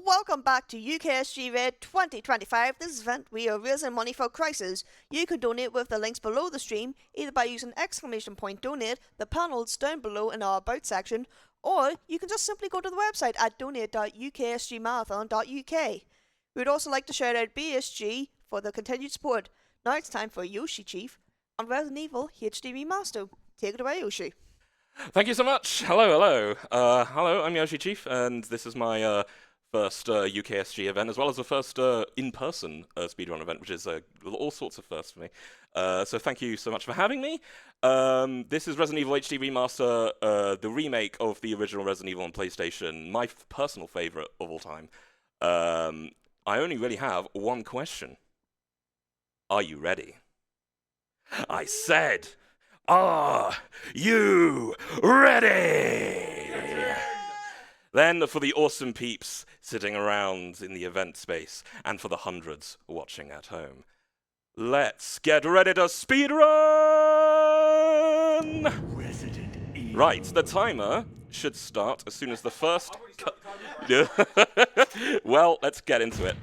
Welcome back to UKSG Red 2025. This event, we are raising money for Crisis. You can donate with the links below the stream, either by using !donate, the panels down below in our About section, or you can just simply go to the website at donate.uksgmarathon.uk. We would also like to shout out BSG for the continued support. Now it's time for yoshichief on Resident Evil HD Remaster. Take it away, Yoshi. Thank you so much. Hello. Hello, I'm yoshichief, and this is my first UKSG event, as well as the first in-person speedrun event, which is all sorts of firsts for me. So thank you so much for having me. This is Resident Evil HD Remaster, the remake of the original Resident Evil on PlayStation, my personal favorite of all time. I only really have one question. Are you ready? I said, are you ready? Then for the awesome peeps sitting around in the event space, and for the hundreds watching at home, let's get ready to speedrun! Right, the timer should start as soon as the first... Well, let's get into it.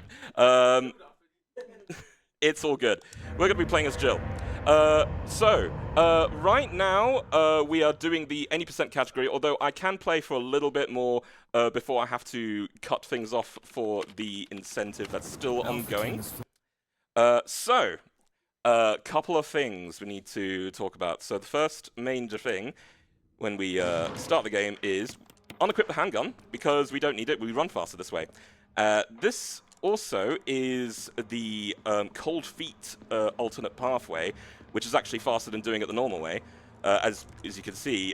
It's all good. We're going to be playing as Jill. Right now, we are doing the any % category, although I can play for a little bit more before I have to cut things off for the incentive that's still ongoing. Couple of things we need to talk about. So the first major thing when we start the game is unequip the handgun, because we don't need it, we run faster this way. This also is the cold feet alternate pathway, which is actually faster than doing it the normal way, as you can see,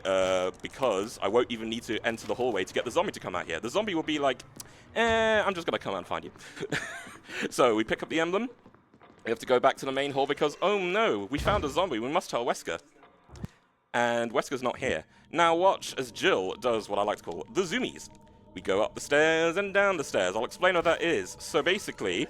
because I won't even need to enter the hallway to get the zombie to come out here. The zombie will be like, I'm just going to come out and find you. So we pick up the emblem. We have to go back to the main hall because, oh no, we found a zombie. We must tell Wesker. And Wesker's not here. Now watch as Jill does what I like to call the zoomies. We go up the stairs and down the stairs. I'll explain what that is. So basically,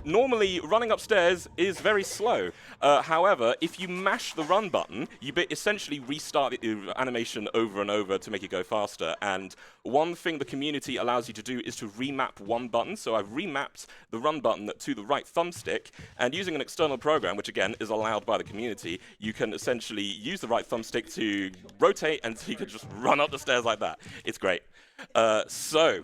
normally running upstairs is very slow. However, if you mash the run button, you essentially restart the animation over and over to make it go faster. And one thing the community allows you to do is to remap one button. So I've remapped the run button to the right thumbstick, and using an external program, which again is allowed by the community, you can essentially use the right thumbstick to rotate, and so you can just run up the stairs like that. It's great. So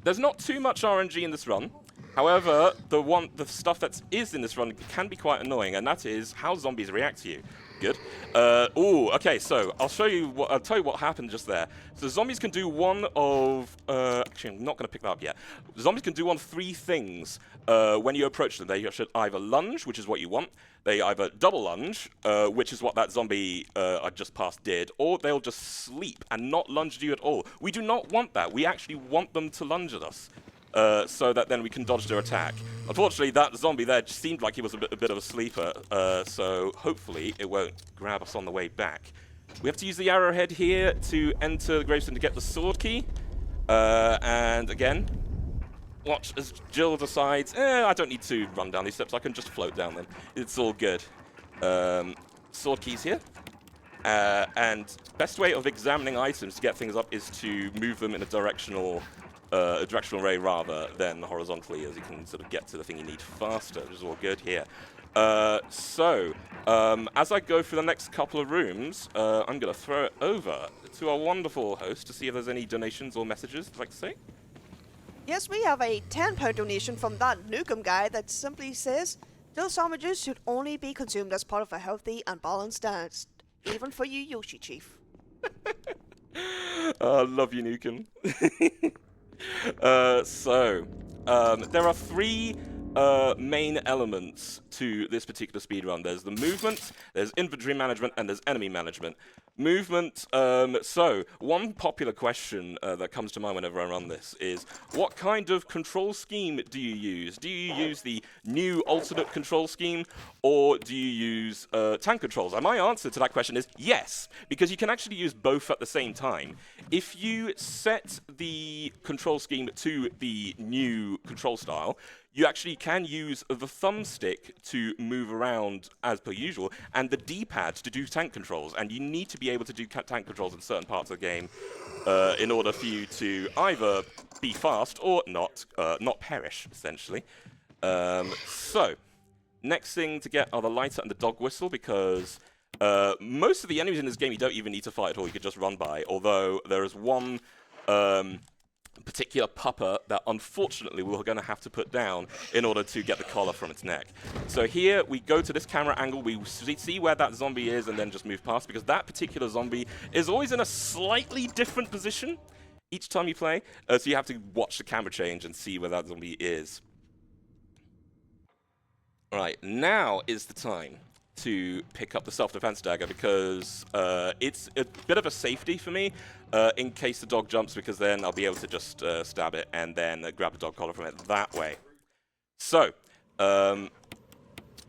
there's not too much RNG in this run. However, the stuff that is in this run can be quite annoying, and that is how zombies react to you. Good. Okay, so I'll tell you what happened just there. So zombies can do one of... actually, I'm not going to pick that up yet. Zombies can do one of three things when you approach them. They should either lunge, which is what you want. They either double lunge, which is what that zombie I just passed did, or they'll just sleep and not lunge at you at all. We do not want that. We actually want them to lunge at us. So that then we can dodge their attack. Unfortunately, that zombie there just seemed like he was a bit of a sleeper, so hopefully it won't grab us on the way back. We have to use the arrowhead here to enter the gravestone to get the sword key. And again, watch as Jill decides, I don't need to run down these steps, I can just float down them. It's all good. Sword keys here. And best way of examining items to get things up is to move them in a directional array rather than horizontally, as you can sort of get to the thing you need faster, which is all good here. As I go through the next couple of rooms, I'm going to throw it over to our wonderful host to see if there's any donations or messages you'd like to say. Yes, we have a £10 donation from that Nukem guy that simply says, "Those sandwiches should only be consumed as part of a healthy and balanced diet, even for you, yoshichief." I love you, Nukem. There are three main elements to this particular speedrun. There's the movement, there's inventory management, and there's enemy management. Movement, so one popular question that comes to mind whenever I run this is, what kind of control scheme do you use? Do you use the new alternate control scheme, or do you use tank controls? And my answer to that question is yes, because you can actually use both at the same time. If you set the control scheme to the new control style, you actually can use the thumbstick to move around as per usual, and the D-pad to do tank controls. And you need to be able to do tank controls in certain parts of the game in order for you to either be fast or not perish, essentially. So, next thing to get are the lighter and the dog whistle, because most of the enemies in this game you don't even need to fight at all, you could just run by, although there is one particular pupper that unfortunately we're going to have to put down in order to get the collar from its neck. So here we go to this camera angle, we see where that zombie is and then just move past, because that particular zombie is always in a slightly different position each time you play, so you have to watch the camera change and see where that zombie is. Right, now is the time to pick up the self-defense dagger, because it's a bit of a safety for me in case the dog jumps, because then I'll be able to just stab it and then grab a dog collar from it that way. So,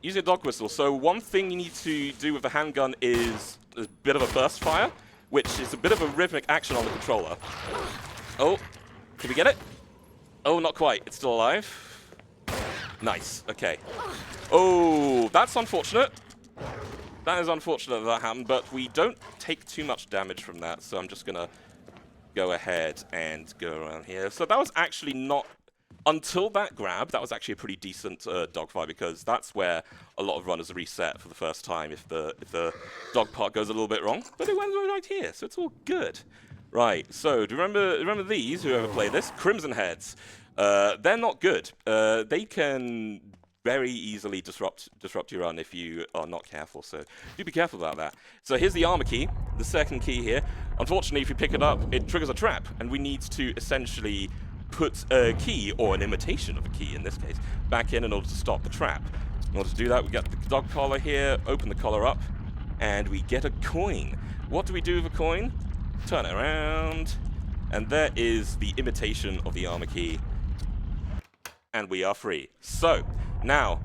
using a dog whistle. So one thing you need to do with the handgun is a bit of a burst fire, which is a bit of a rhythmic action on the controller. Oh, did we get it? Oh, not quite. It's still alive. Nice. Okay. Oh, that's unfortunate. That is unfortunate that happened, but we don't take too much damage from that, so I'm just going to go ahead and go around here. So that was actually not... Until that grab, that was actually a pretty decent dogfight, because that's where a lot of runners reset for the first time if the dog part goes a little bit wrong. But it went right here, so it's all good. Right, so do you remember these, whoever played this? Crimson Heads. They're not good. They can very easily disrupt your run if you are not careful, so do be careful about that. So here's the armor key, the second key here. Unfortunately, if you pick it up, it triggers a trap, and we need to essentially put a key, or an imitation of a key in this case, back in order to stop the trap. In order to do that, we get the dog collar here, open the collar up, and we get a coin. What do we do with a coin? Turn it around, and there is the imitation of the armor key, and we are free. So, now,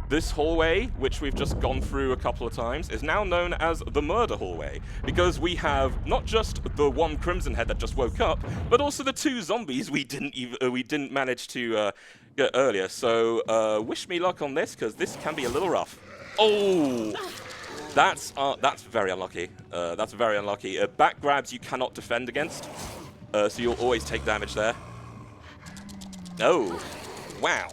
this hallway, which we've just gone through a couple of times, is now known as the murder hallway, because we have not just the one Crimson Head that just woke up, but also the two zombies we didn't manage to get earlier. So wish me luck on this, because this can be a little rough. Oh, that's very unlucky. That's very unlucky. Back grabs you cannot defend against, so you'll always take damage there. Oh, wow.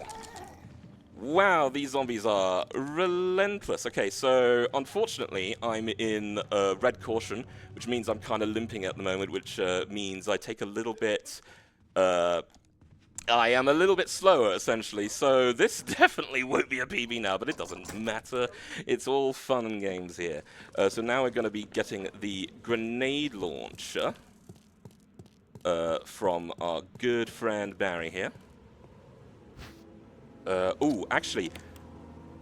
Wow, these zombies are relentless. Okay, so unfortunately, I'm in red caution, which means I'm kind of limping at the moment, which means I take a little bit... I am a little bit slower, essentially, so this definitely won't be a PB now, but it doesn't matter. It's all fun and games here. So now we're going to be getting the grenade launcher from our good friend Barry here. Actually,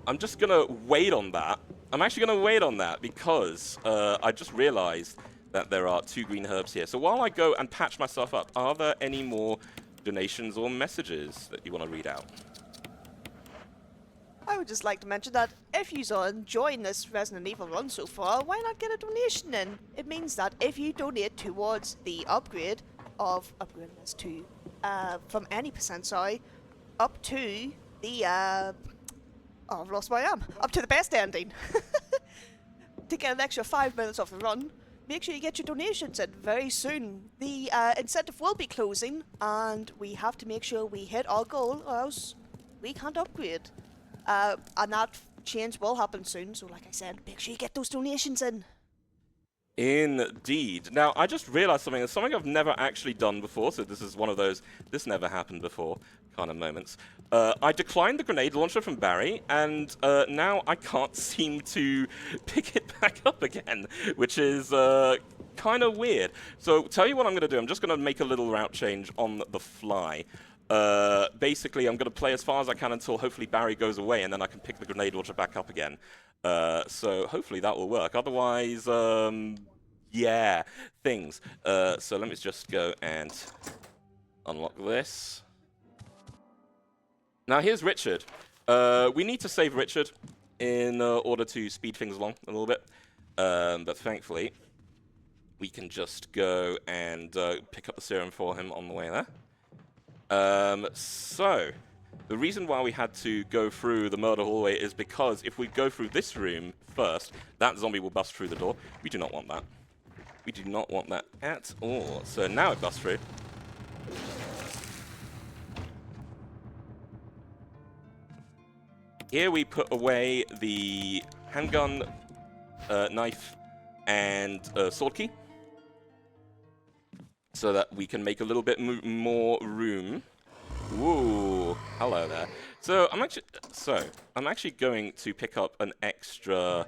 I'm just going to wait on that. I'm actually going to wait on that because I just realized that there are 2 green herbs here. So while I go and patch myself up, are there any more donations or messages that you want to read out? I would just like to mention that if you are enjoying this Resident Evil run so far, why not get a donation in? It means that if you donate towards the upgrade of upgrading this to from any percent, sorry, up to the oh, I've lost my arm. Up to the best ending. To get an extra 5 minutes off the run, make sure you get your donations in very soon. The incentive will be closing, and we have to make sure we hit our goal, or else we can't upgrade. And that change will happen soon, so like I said, make sure you get those donations in. Indeed. Now, I just realized something. It's something I've never actually done before, so this is one of those this never happened before kind of moments. I declined the grenade launcher from Barry, and now I can't seem to pick it back up again, which is kind of weird. So, tell you what I'm going to do. I'm just going to make a little route change on the fly. Basically, I'm going to play as far as I can until hopefully Barry goes away, and then I can pick the grenade launcher back up again. So hopefully that will work. Otherwise, yeah, things. So let me just go and unlock this. Now here's Richard. We need to save Richard in order to speed things along a little bit. But thankfully, we can just go and pick up the serum for him on the way there. So, the reason why we had to go through the murder hallway is because if we go through this room first, that zombie will bust through the door. We do not want that. We do not want that at all. So now it busts through. here we put away the handgun, knife, and sword key, so that we can make a little bit more room. Ooh, hello there. So I'm actually going to pick up an extra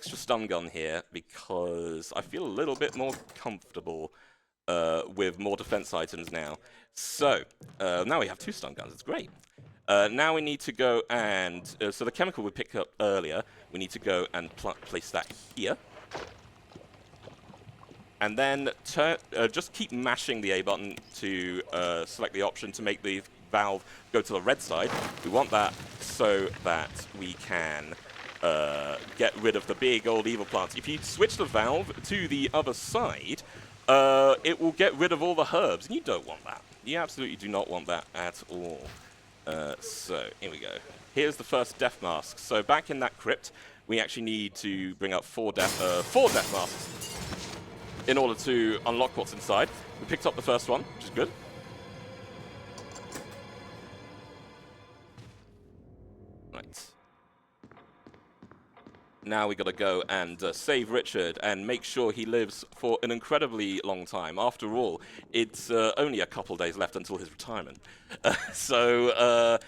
stun gun here because I feel a little bit more comfortable with more defense items now. So now we have 2 stun guns. It's great. Now we need to go and so the chemical we picked up earlier, we need to go and place that here. And then just keep mashing the A button to select the option to make the valve go to the red side. We want that so that we can get rid of the big old evil plants. If you switch the valve to the other side, it will get rid of all the herbs, and you don't want that. You absolutely do not want that at all. So here we go. Here's the first death mask. So back in that crypt, we actually need to bring up 4 death masks in order to unlock what's inside. We picked up the first one, which is good. Right. Now we gotta go and save Richard and make sure he lives for an incredibly long time. After all, it's only a couple days left until his retirement. So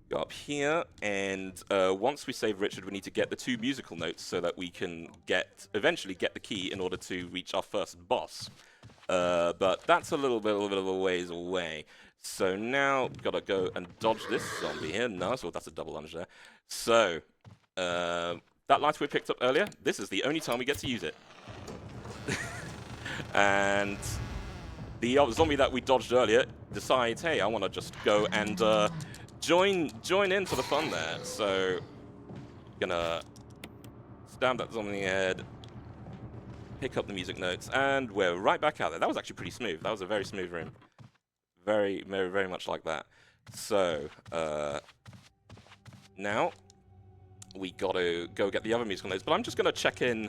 go up here, and once we save Richard, we need to get the 2 musical notes so that we can eventually get the key in order to reach our first boss. But that's a little bit of a ways away. So now gotta go and dodge this zombie here. Nice. Well, that's a double lunge there. So that lighter we picked up earlier, this is the only time we get to use it. And the zombie that we dodged earlier decides, hey, I want to just go and join in for the fun there. So gonna stab that zombie in the head, pick up the music notes, and we're right back out there. That was actually pretty smooth. That was a very smooth room. Very, very, very much like that. So now we gotta go get the other musical notes, but I'm just gonna check in.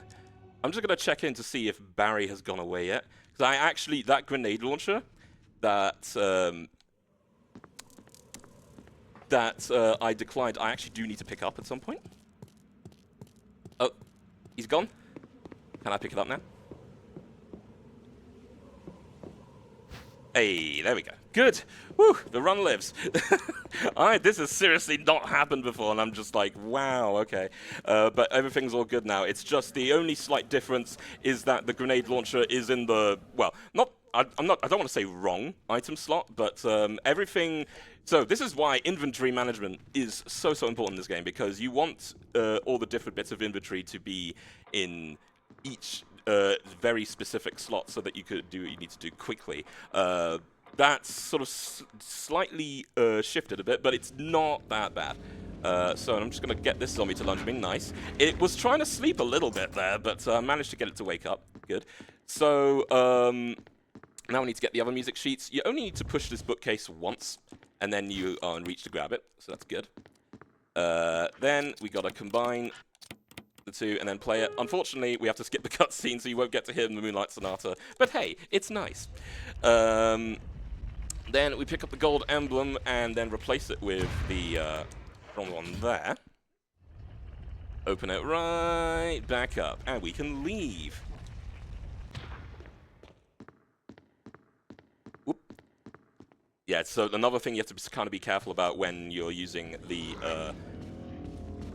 I'm just gonna check in to see if Barry has gone away yet. Because that grenade launcher that I declined, I actually do need to pick up at some point. Oh, he's gone. Can I pick it up now? Hey, there we go. Good. Woo, the run lives. This has seriously not happened before, and I'm just like, wow, okay. But everything's all good now. It's just the only slight difference is that the grenade launcher is in the, well, I don't want to say wrong item slot, but everything. So this is why inventory management is so important in this game, because you want all the different bits of inventory to be in each very specific slot so that you could do what you need to do quickly. That's sort of slightly shifted a bit, but it's not that bad. So I'm just going to get this zombie to lunge me. Nice. It was trying to sleep a little bit there, but managed to get it to wake up. Good. So now we need to get the other music sheets. You only need to push this bookcase once, and then you are in reach to grab it. So that's good. Then we got to combine the 2 and then play it. Unfortunately, we have to skip the cutscene, so you won't get to hear the Moonlight Sonata. But hey, it's nice. Then we pick up the gold emblem and then replace it with the wrong one there. Open it right back up, and we can leave. Whoop. Yeah, so another thing you have to kind of be careful about when you're using the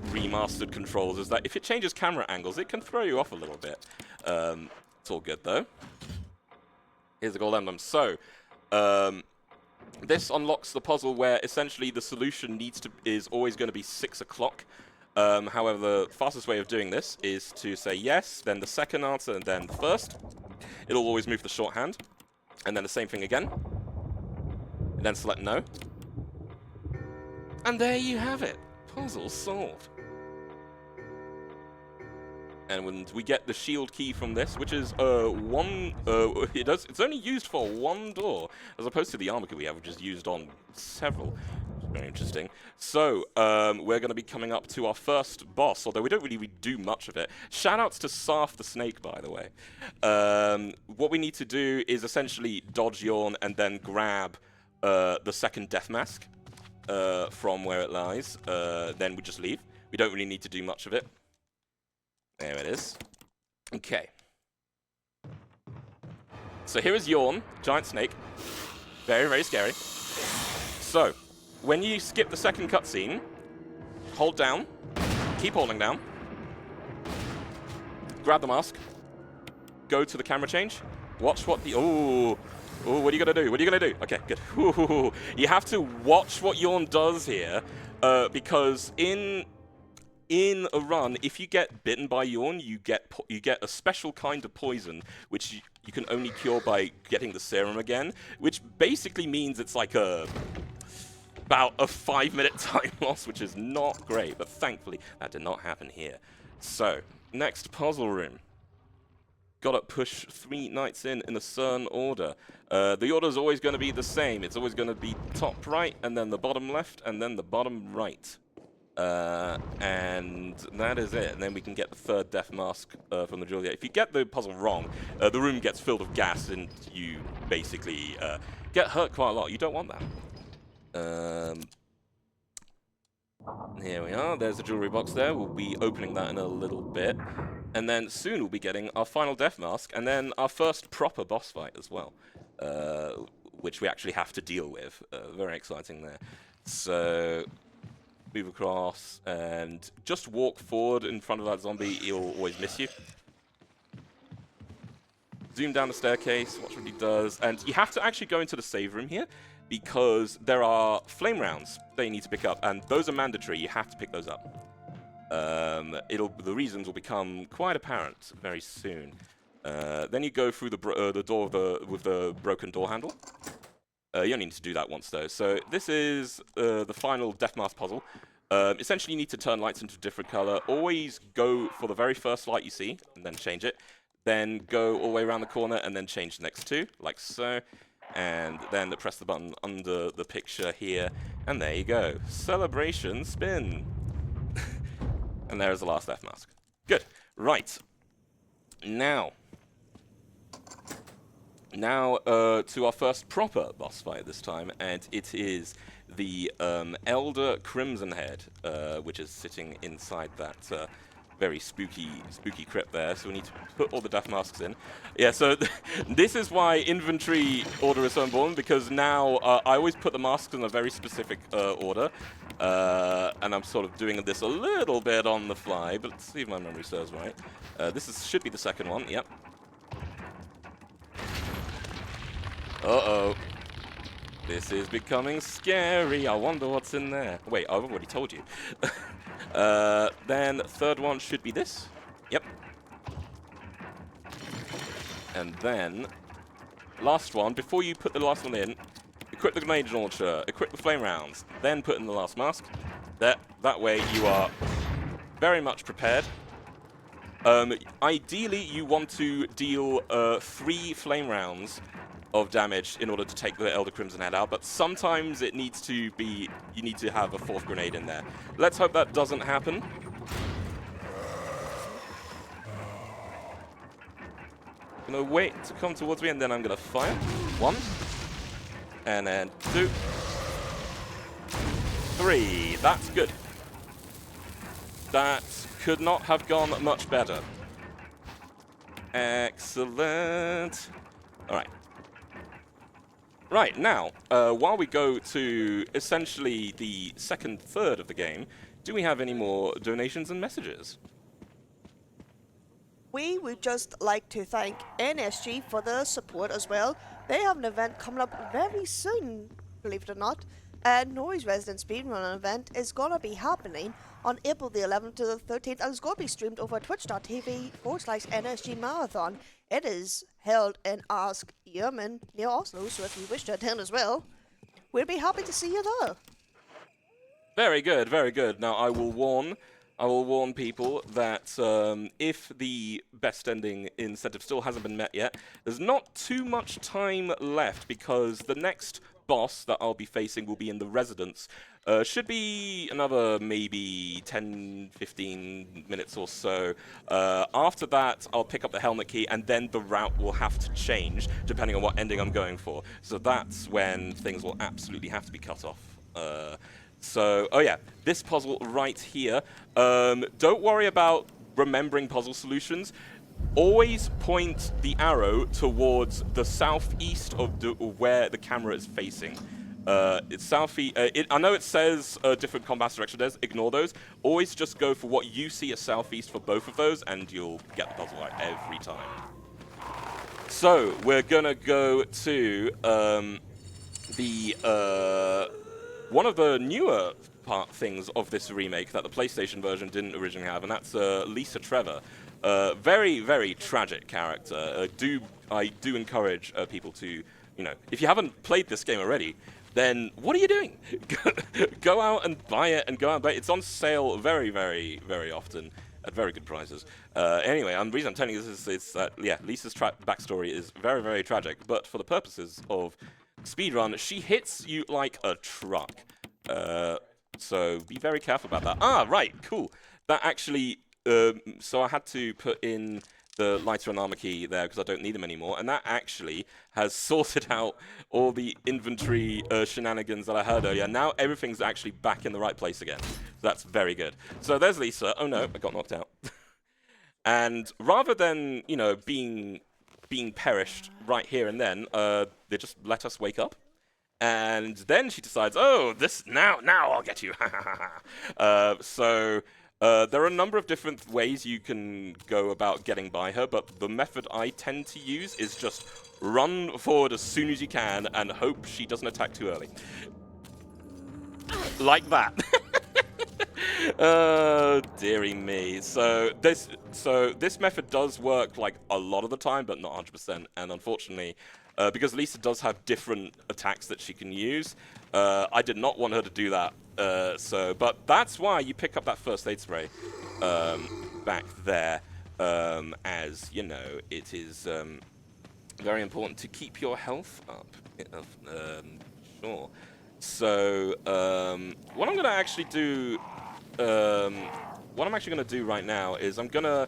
remastered controls is that if it changes camera angles, it can throw you off a little bit. It's all good, though. Here's the gold emblem. So, this unlocks the puzzle where essentially the solution is always going to be 6 o'clock. However, the fastest way of doing this is to say yes, then the second answer, and then the first. It'll always move the shorthand. And then the same thing again. And then select no. And there you have it. Puzzle solved. And when we get the shield key from this, which is it's only used for 1 door, as opposed to the armor key we have, which is used on several. Very interesting. So we're going to be coming up to our first boss, although we don't really do much of it. Shoutouts to Sarf the Snake, by the way. What we need to do is essentially dodge Yawn and then grab the second death mask. from where it lies, then we just leave. We don't really need to do much of it. There it is. Okay. So here is Yawn, giant snake. Very, very scary. So, when you skip the second cutscene, hold down, keep holding down, grab the mask, go to the camera change, watch what the... Ooh, what are you going to do? What are you going to do? Okay, good. Ooh, you have to watch what Yawn does here, because in a run, if you get bitten by Yawn, you get a special kind of poison, which you can only cure by getting the serum again, which basically means it's like about a 5-minute time loss, which is not great, but thankfully that did not happen here. So, next puzzle room. Gotta push 3 knights in a certain order. The order is always going to be the same. It's always going to be top right, and then the bottom left, and then the bottom right. And that is it. And then we can get the third death mask from the Julia. If you get the puzzle wrong, the room gets filled with gas, and you basically get hurt quite a lot. You don't want that. Here we are. There's the jewelry box there. We'll be opening that in a little bit. And then soon we'll be getting our final death mask, and then our first proper boss fight as well, which we actually have to deal with. Very exciting there. So, move across, and just walk forward in front of that zombie. He'll always miss you. Zoom down the staircase, watch what he does. And you have to actually go into the save room here, because there are flame rounds that you need to pick up, and those are mandatory. You have to pick those up. The reasons will become quite apparent very soon. Then you go through the door with the broken door handle. You only need to do that once though. So this is the final death mask puzzle. Essentially, you need to turn lights into a different color. Always go for the very first light you see, and then change it. Then go all the way around the corner, and then change the next two, like so. And then press the button under the picture here, and there you go. Celebration spin. And there is the last death mask. Good. Right. Now to our first proper boss fight this time, and it is the Elder Crimson Head, which is sitting inside that very spooky crypt there. So we need to put all the death masks in. Yeah, so this is why inventory order is so important, because now I always put the masks in a very specific order, and I'm sort of doing this a little bit on the fly, but let's see if my memory serves right. Should be the second one, yep. Uh-oh. This is becoming scary. I wonder what's in there. Wait, I've already told you. Then the third one should be this. Yep. And then, last one, before you put the last one in, equip the grenade launcher, equip the flame rounds, then put in the last mask. That way you are very much prepared. Ideally, you want to deal 3 flame rounds of damage in order to take the Elder Crimson Head out, but sometimes it needs to be, you need to have a 4th grenade in there. Let's hope that doesn't happen. I'm gonna wait to come towards me, and then I'm gonna fire. 1, and then 2, 3. That's good. That could not have gone much better. Excellent. All right. Right, now, while we go to essentially the second third of the game, do we have any more donations and messages? We would just like to thank NSG for their support as well. They have an event coming up very soon, believe it or not. Norway's Resident Speedrun event is going to be happening on April the 11th to the 13th, and it's going to be streamed over twitch.tv/NSG Marathon. It is held in Ask Yemen near Oslo, so if you wish to attend as well, we'll be happy to see you there. Very good, very good. Now I will warn people that if the best ending incentive still hasn't been met yet, there's not too much time left, because the next boss that I'll be facing will be in the residence. Should be another maybe 10-15 minutes or so. After that, I'll pick up the helmet key, and then the route will have to change depending on what ending I'm going for. So that's when things will absolutely have to be cut off Oh yeah, this puzzle right here. Don't worry about remembering puzzle solutions. Always point the arrow towards the southeast of where the camera is facing. It's southeast. I know it says different combat direction. There's ignore those. Always just go for what you see as southeast for both of those, and you'll get the puzzle right every time. So we're gonna go to one of the newer things of this remake that the PlayStation version didn't originally have, and that's Lisa Trevor. Very, very tragic character. I do encourage people to, if you haven't played this game already, then what are you doing? Go out and buy it, and go out and buy it. It's on sale very, very, very often at very good prices. Anyway, the reason I'm telling you this is that, yeah, Lisa's backstory is very, very tragic, but for the purposes of speedrun, she hits you like a truck. So be very careful about that. Ah, right, cool. That actually, so I had to put in the lighter and armor key there because I don't need them anymore, and that actually has sorted out all the inventory shenanigans that I heard earlier. Now everything's actually back in the right place again. So that's very good. So there's Lisa. Oh no, I got knocked out. And rather than, being perished right here and then, they just let us wake up. And then she decides, oh, now I'll get you. There are a number of different ways you can go about getting by her, but the method I tend to use is just run forward as soon as you can and hope she doesn't attack too early. Like that. Oh, dearie me. So this method does work like a lot of the time, but not 100%. And unfortunately, because Lisa does have different attacks that she can use, I did not want her to do that. But that's why you pick up that first aid spray back there, as it is very important to keep your health up. Sure. So what I'm going to actually do, right now is I'm gonna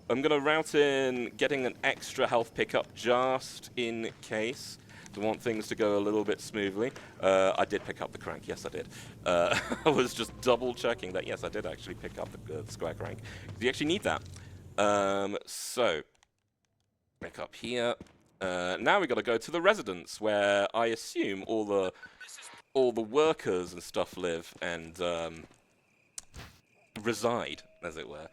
route in getting an extra health pickup just in case. I want things to go a little bit smoothly. I did pick up the crank. Yes, I did. I was just double checking that. Yes, I did actually pick up the square crank. You actually need that. So back up here. Now we got to go to the residence where I assume all the workers and stuff live and reside, as it were.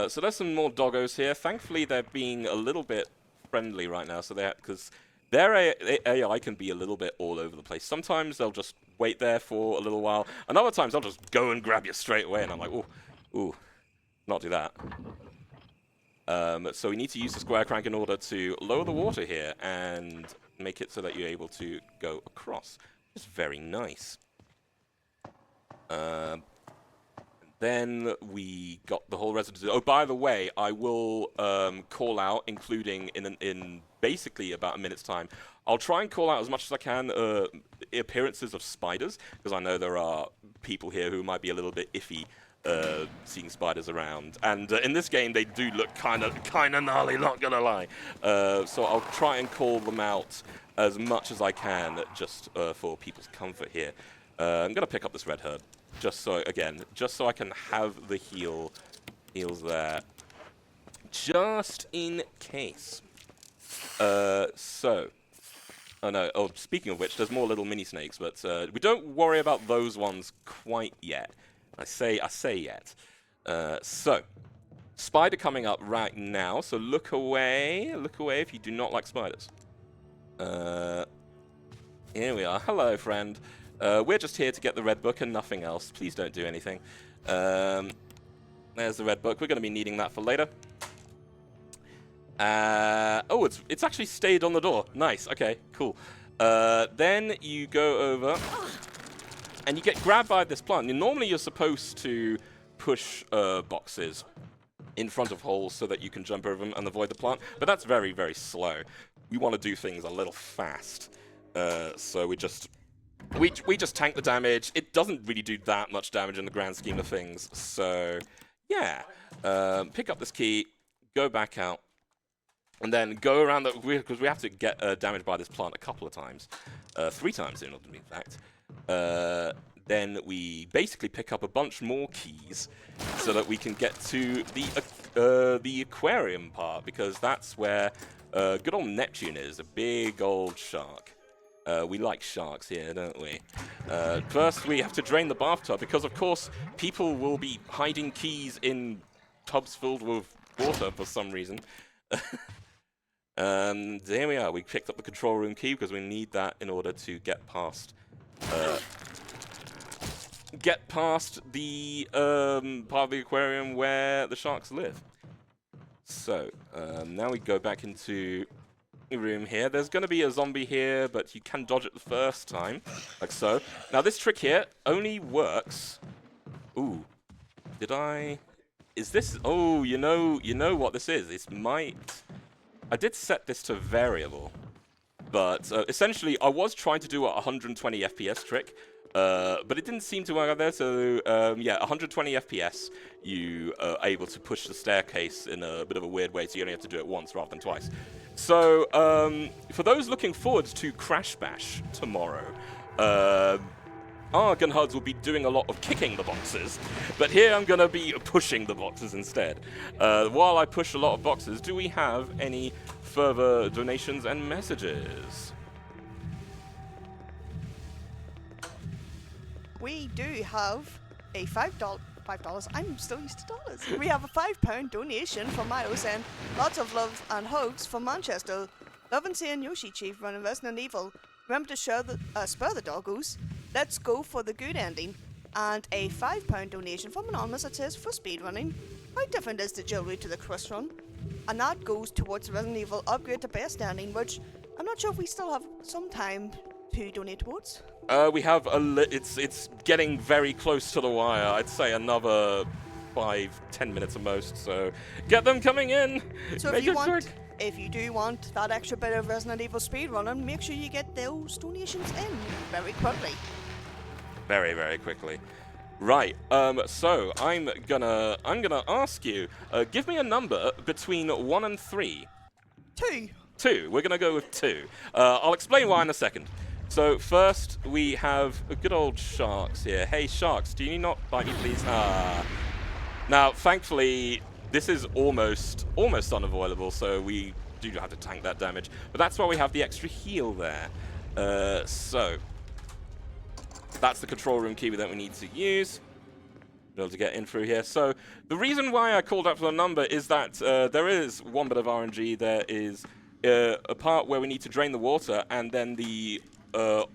So there's some more doggos here. Thankfully, they're being a little bit friendly right now, so because their AI can be a little bit all over the place. Sometimes they'll just wait there for a little while, and other times they'll just go and grab you straight away, and I'm like, ooh, not do that. So we need to use the square crank in order to lower the water here and make it so that you're able to go across. It's very nice. Then we got the whole residence. Oh, by the way, I will call out, including in basically about a minute's time. I'll try and call out as much as I can appearances of spiders, because I know there are people here who might be a little bit iffy seeing spiders around. And in this game, they do look kind of gnarly, not gonna lie. So I'll try and call them out as much as I can, just for people's comfort here. I'm gonna pick up this red herb. Just so I can have the heals there, just in case. Oh no. Oh, speaking of which, there's more little mini snakes, but we don't worry about those ones quite yet. I say yet. So, spider coming up right now. So look away if you do not like spiders. Here we are. Hello, friend. We're just here to get the red book and nothing else. Please don't do anything. There's the red book. We're going to be needing that for later. Oh, it's actually stayed on the door. Nice. Okay, cool. Then you go over and you get grabbed by this plant. Normally you're supposed to push boxes in front of holes so that you can jump over them and avoid the plant, but that's very, very slow. We want to do things a little fast. So we just tank the damage. It doesn't really do that much damage in the grand scheme of things. So, yeah. Pick up this key, go back out, and then go around because we have to get damaged by this plant a couple of times. 3 times in fact. then we basically pick up a bunch more keys so that we can get to the aquarium part, because that's where good old Neptune is, a big old shark. We like sharks here, don't we? First, we have to drain the bathtub, because, of course, people will be hiding keys in tubs filled with water for some reason. Here we are. We picked up the control room key because we need that in order to get past the part of the aquarium where the sharks live. So now we go back into the room here. There's going to be a zombie here, but you can dodge it the first time, like so. Now this trick here only works. Ooh, did I? Is this? Oh, you know what this is. This might. I did set this to variable, but essentially I was trying to do a 120 FPS trick, but it didn't seem to work out there. So yeah, 120 FPS, you are able to push the staircase in a bit of a weird way, so you only have to do it once rather than twice. So for those looking forward to Crash Bash tomorrow, Arg and Huds will be doing a lot of kicking the boxes, but here I'm going to be pushing the boxes instead. While I push a lot of boxes, do we have any further donations and messages? We do have a $5. I'm still used to dollars. We have a £5 donation from Miles saying, lots of love and hugs from Manchester. Love and seeing yoshichief running Resident Evil. Remember to spur the doggos. Let's go for the good ending. And a £5 donation from Anonymous that says, for speedrunning, how different is the jewelry to the crush run? And that goes towards the Resident Evil upgrade to best ending, which I'm not sure if we still have some time to donate towards. We have it's getting very close to the wire. I'd say another 5-10 minutes at most. So get them coming in. So if you do want that extra bit of Resident Evil speedrunning, make sure you get those donations in very quickly. Very, very quickly. Right. So I'm gonna ask you. Give me a number between 1 and 3. 2. 2. We're gonna go with 2. I'll explain why in a second. So first we have good old sharks here. Hey sharks, do you not bite me, please? Now, thankfully, this is almost unavoidable, so we do have to tank that damage. But that's why we have the extra heal there. So that's the control room key that we need to use in order to get in through here. So the reason why I called out for the number is that there is one bit of RNG. There is a part where we need to drain the water, and then the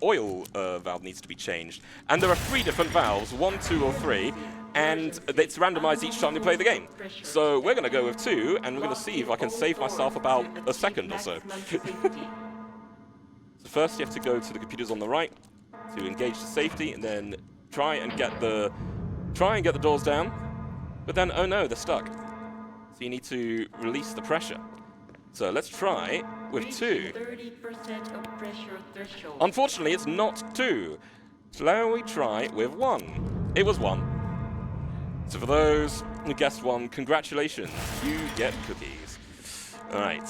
oil valve needs to be changed. And there are 3 different valves, 1, 2, or 3, and it's randomized each time you play the game. So we're going to go with 2, and we're going to see if I can save myself about a second or so. So first you have to go to the computers on the right to engage the safety, and then try and get the doors down. But then, oh no, they're stuck. So you need to release the pressure. So let's try with 2. 30% of pressure threshold. Unfortunately, it's not 2. So now we try with 1. It was 1. So for those who guessed 1, congratulations, you get cookies. Alright.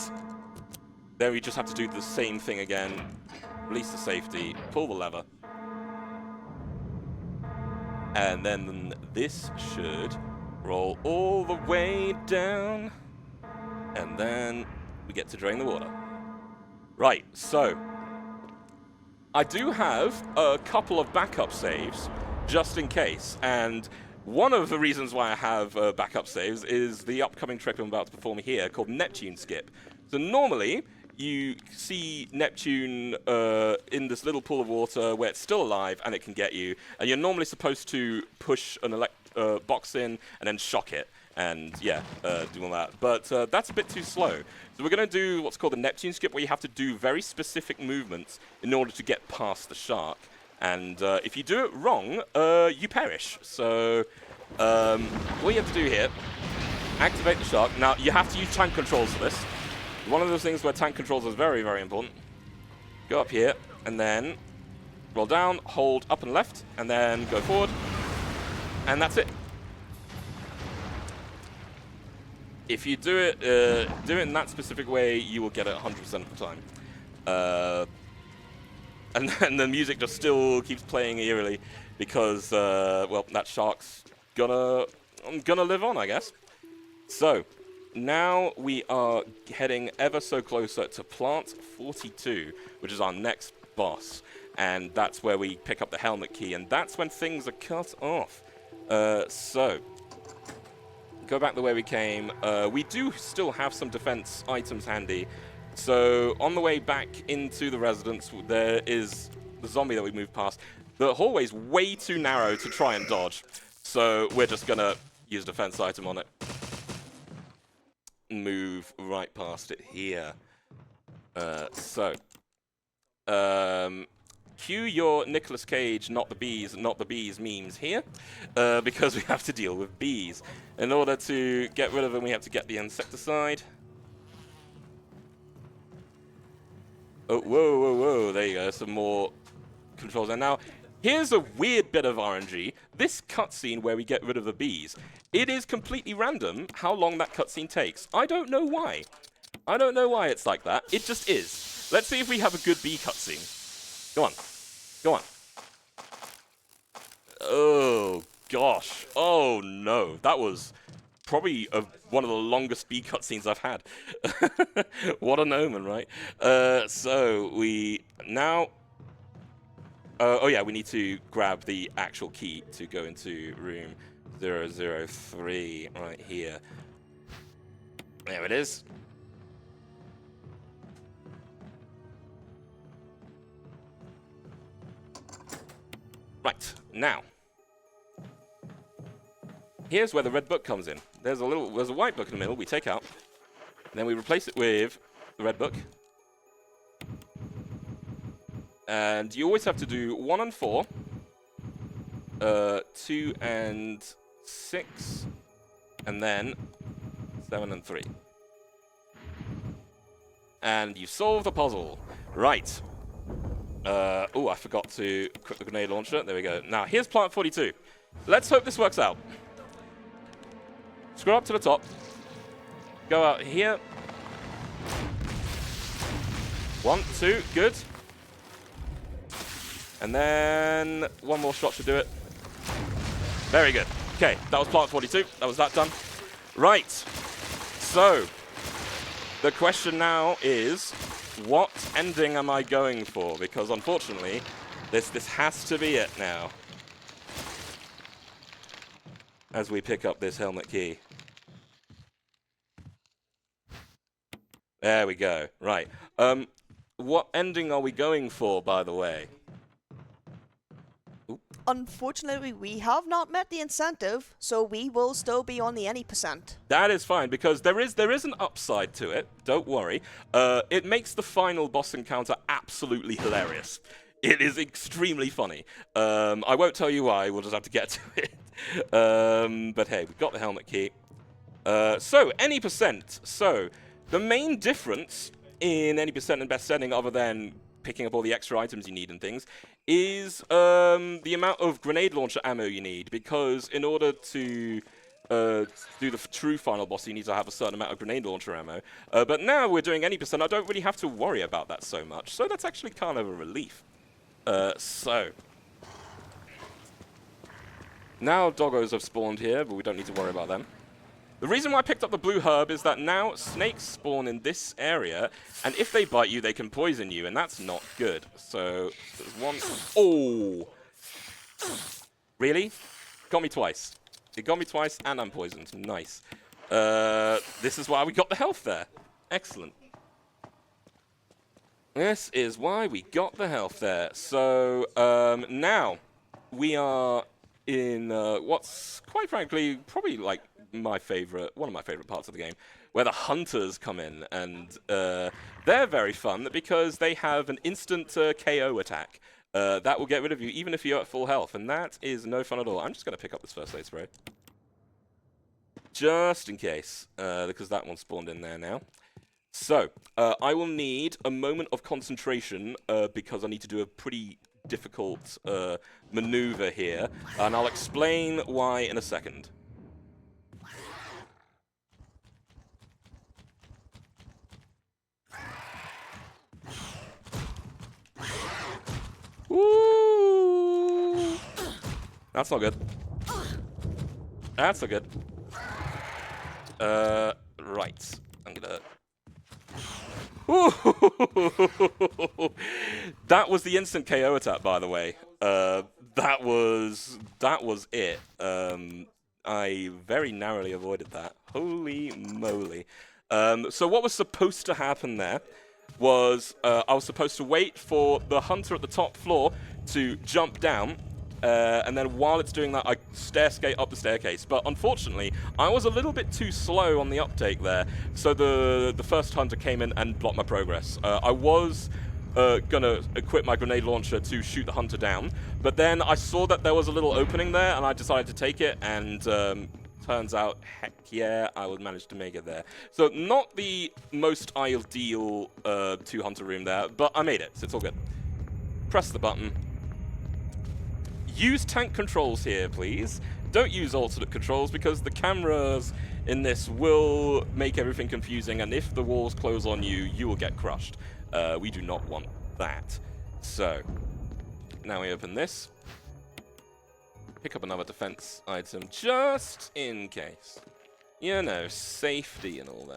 Then we just have to do the same thing again. Release the safety, pull the lever. And then this should roll all the way down. And then we get to drain the water. Right, so I do have a couple of backup saves just in case. And one of the reasons why I have backup saves is the upcoming trick I'm about to perform here called Neptune Skip. So normally you see Neptune in this little pool of water where it's still alive and it can get you. And you're normally supposed to push an box in and then shock it. And yeah, do all that. But that's a bit too slow. So we're going to do what's called the Neptune Skip, where you have to do very specific movements in order to get past the shark. And if you do it wrong, you perish. So what you have to do here, activate the shark. Now, you have to use tank controls for this. One of those things where tank controls is very, very important. Go up here, and then roll down, hold up and left, and then go forward. And that's it. If you do it in that specific way, you will get it 100% of the time. And then the music just still keeps playing eerily because, well, that shark's gonna live on, I guess. So, now we are heading ever so closer to Plant 42, which is our next boss. And that's where we pick up the helmet key, and that's when things are cut off. So, go back the way we came. We do still have some defense items handy. So, on the way back into the residence, there is the zombie that we moved past. The hallway's way too narrow to try and dodge. So, we're just gonna use a defense item on it. Move right past it here. Cue your Nicolas Cage, not the bees memes here, because we have to deal with bees. In order to get rid of them, we have to get the insecticide. Oh, whoa, whoa, whoa, there you go, some more controls there. Now, here's a weird bit of RNG. This cutscene where we get rid of the bees, it is completely random how long that cutscene takes. I don't know why. I don't know why it's like that. It just is. Let's see if we have a good bee cutscene. Go on. Go on. Oh, gosh. Oh, no. That was probably one of the longest bee cutscenes I've had. What an omen, right? So, we now... oh, yeah, we need to grab the actual key to go into room 003 right here. There it is. Right, now, here's where the red book comes in. There's a white book in the middle we take out, and then we replace it with the red book. And you always have to do 1 and 4, 2 and 6, and then 7 and 3. And you solve the puzzle. Right. Oh, I forgot to equip the grenade launcher. There we go. Now, here's Plant 42. Let's hope this works out. Scroll up to the top. Go out here. 1, 2, good. And then one more shot should do it. Very good. Okay, that was Plant 42. That was that done. Right. So, the question now is, what ending am I going for? Because unfortunately, this has to be it now. As we pick up this helmet key. There we go. Right. What ending are we going for, by the way? Unfortunately, we have not met the incentive, so we will still be on the any %. That is fine, because there is an upside to it. Don't worry. It makes the final boss encounter absolutely hilarious. It is extremely funny. I won't tell you why. We'll just have to get to it. But hey, we've got the helmet key. So, any %. So, the main difference in any % and best setting, other than picking up all the extra items you need and things, is the amount of grenade launcher ammo you need, because in order to do the true final boss, you need to have a certain amount of grenade launcher ammo. But now we're doing any %, I don't really have to worry about that so much, so that's actually kind of a relief. So, now doggos have spawned here, but we don't need to worry about them. The reason why I picked up the blue herb is that now snakes spawn in this area, and if they bite you, they can poison you, and that's not good. So, there's one... Oh! Really? Got me twice. It got me twice, and I'm poisoned. Nice. This is why we got the health there. Excellent. This is why we got the health there. So, now, we are in what's, quite frankly, probably like one of my favorite parts of the game, where the hunters come in, and they're very fun because they have an instant KO attack that will get rid of you even if you're at full health, and that is no fun at all. I'm just going to pick up this first aid spray, just in case, because that one spawned in there now. So, I will need a moment of concentration because I need to do a pretty difficult maneuver here, and I'll explain why in a second. That's not good. That's not good. Right. I'm gonna... That was the instant KO attack, by the way. That was it. I very narrowly avoided that. Holy moly. So what was supposed to happen there was I was supposed to wait for the hunter at the top floor to jump down, and then while it's doing that, I stair skate up the staircase. But unfortunately, I was a little bit too slow on the uptake there, so the first hunter came in and blocked my progress. I was gonna equip my grenade launcher to shoot the hunter down, but then I saw that there was a little opening there, and I decided to take it, and turns out, heck yeah, I would manage to make it there. So not the most ideal two-hunter room there, but I made it, so it's all good. Press the button. Use tank controls here, please. Don't use alternate controls, because the cameras in this will make everything confusing, and if the walls close on you, you will get crushed. We do not want that. So, now we open this. Pick up another defense item, just in case. You know, safety and all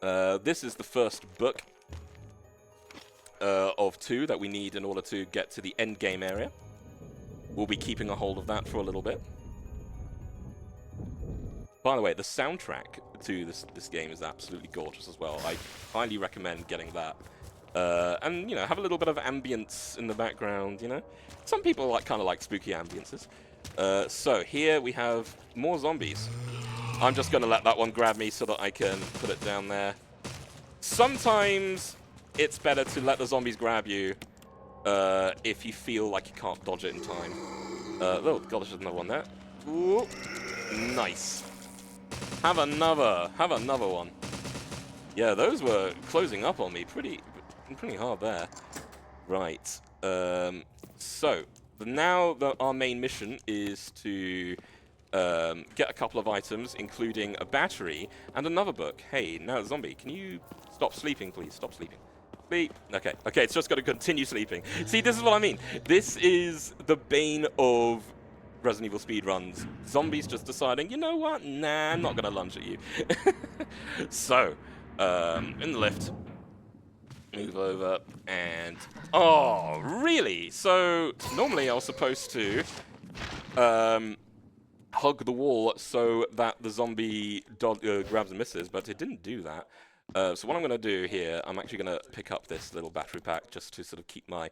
that. This is the first book of 2 that we need in order to get to the end game area. We'll be keeping a hold of that for a little bit. By the way, the soundtrack to this game is absolutely gorgeous as well. I highly recommend getting that. And, you know, have a little bit of ambience in the background, you know? Some people kind of like spooky ambiences. So, here we have more zombies. I'm just going to let that one grab me so that I can put it down there. Sometimes it's better to let the zombies grab you if you feel like you can't dodge it in time. Oh, God, there's another one there. Ooh, nice. Have another one. Yeah, those were closing up on me pretty hard there. Right. So now our main mission is to get a couple of items, including a battery and another book. Hey, now zombie, can you stop sleeping, please? Stop sleeping. Sleep. Okay, it's just got to continue sleeping. See, this is what I mean. This is the bane of Resident Evil speedruns. Zombies just deciding, you know what? Nah, I'm not going to lunge at you. So, in the lift. Move over, and... Oh, really? So, normally I was supposed to hug the wall so that the zombie grabs and misses, but it didn't do that. So what I'm going to do here, I'm actually going to pick up this little battery pack just to sort of keep my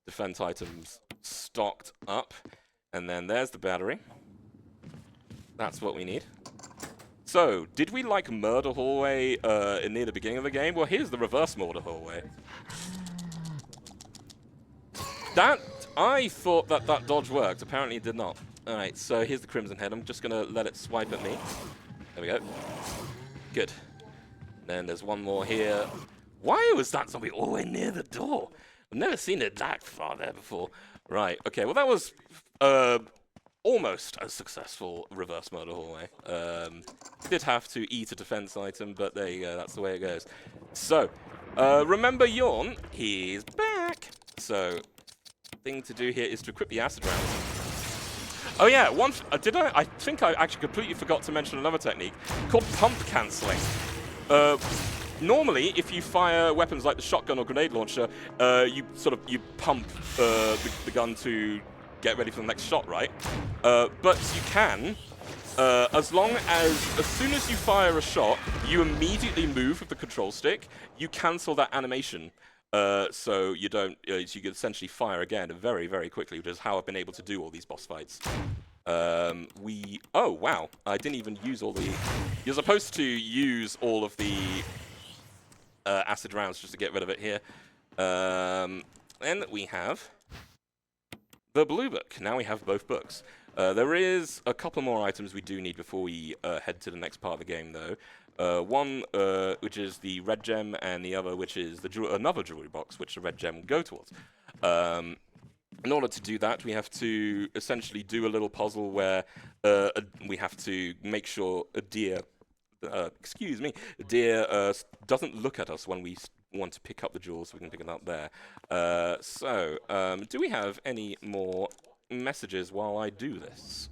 defense items stocked up. And then there's the battery. That's what we need. So, did we like murder hallway near the beginning of the game? Well, here's the reverse murder hallway. I thought that dodge worked. Apparently it did not. Alright, so here's the Crimson Head. I'm just going to let it swipe at me. There we go. Good. Then there's one more here. Why was that zombie all the way near the door? I've never seen it that far there before. Right, okay, well that was almost a successful reverse murder hallway. Did have to eat a defense item, but there you go, that's the way it goes. So, remember Yawn? He's back! So, thing to do here is to equip the acid rounds. Oh yeah, I think I actually completely forgot to mention another technique called pump cancelling. Normally, if you fire weapons like the shotgun or grenade launcher, you pump the gun to get ready for the next shot, right? But you can, as soon as you fire a shot, you immediately move with the control stick. You cancel that animation, so you don't. You can essentially fire again very, very quickly, which is how I've been able to do all these boss fights. Oh wow! I didn't even use all the. You're supposed to use all of the acid rounds just to get rid of it here. Then we have the blue book. Now we have both books. There is a couple more items we do need before we head to the next part of the game, though. One, which is the red gem, and the other, which is another jewelry box, which the red gem will go towards. In order to do that, we have to essentially do a little puzzle where we have to make sure a deer, doesn't look at us when we want to pick up the jewels, so we can pick it up there. Do we have any more messages while I do this.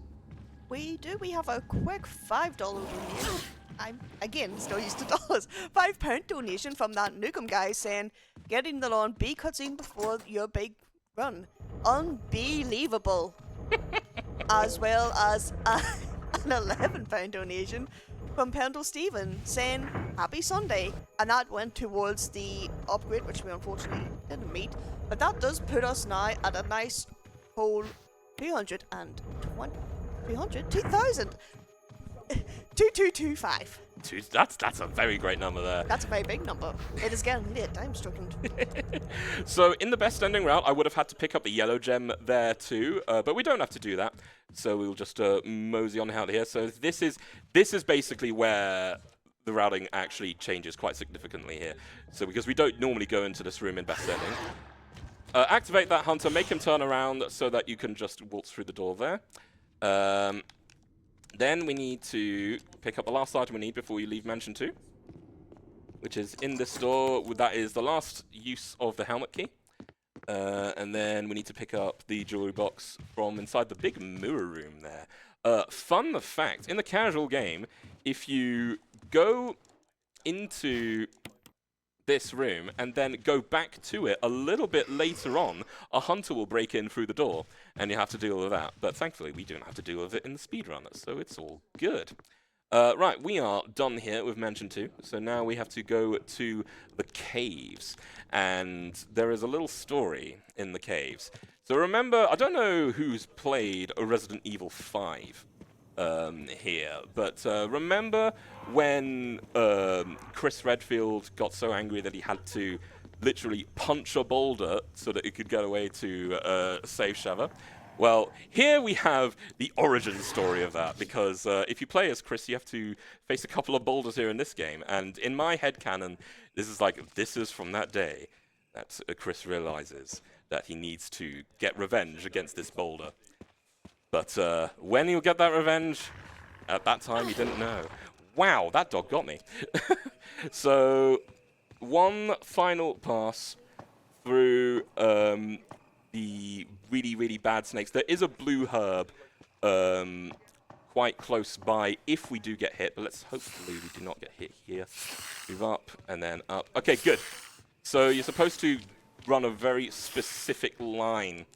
We do. We have a quick $5 donation. I'm, again, still used to dollars. £5 donation from that Nukem guy saying, getting the lawn B cutscene before your big run. Unbelievable. As well as an £11 donation from Pendle Stephen saying, happy Sunday. And that went towards the upgrade, which we unfortunately didn't meet. But that does put us now at a nice whole 2,000. 2225. That's a very great number there. That's a very big number. It is getting late. I'm struggling. So in the best ending route, I would have had to pick up the yellow gem there too, but we don't have to do that. So we'll just mosey on out here. So this is basically where the routing actually changes quite significantly here. So because we don't normally go into this room in best ending. Activate that hunter, make him turn around so that you can just waltz through the door there. Then we need to pick up the last item we need before you leave Mansion 2, which is in this door. That is the last use of the helmet key. And then we need to pick up the jewelry box from inside the big mirror room there. Fun fact, in the casual game, if you go into this room and then go back to it a little bit later on, a hunter will break in through the door and you have to deal with that. But thankfully we don't have to deal with it in the speedrunner, so it's all good. Right, we are done here with Mansion 2, so now we have to go to the caves. And there is a little story in the caves. So remember, I don't know who's played a Resident Evil 5 here, but remember when Chris Redfield got so angry that he had to literally punch a boulder so that he could get away to save Sheva? Well, here we have the origin story of that, because if you play as Chris, you have to face a couple of boulders here in this game, and in my headcanon, this is from that day that Chris realizes that he needs to get revenge against this boulder. But when he'll get that revenge, at that time he didn't know. Wow, that dog got me. So, one final pass through the really, really bad snakes. There is a blue herb quite close by if we do get hit, but hopefully we do not get hit here. Move up and then up. Okay, good. So you're supposed to run a very specific line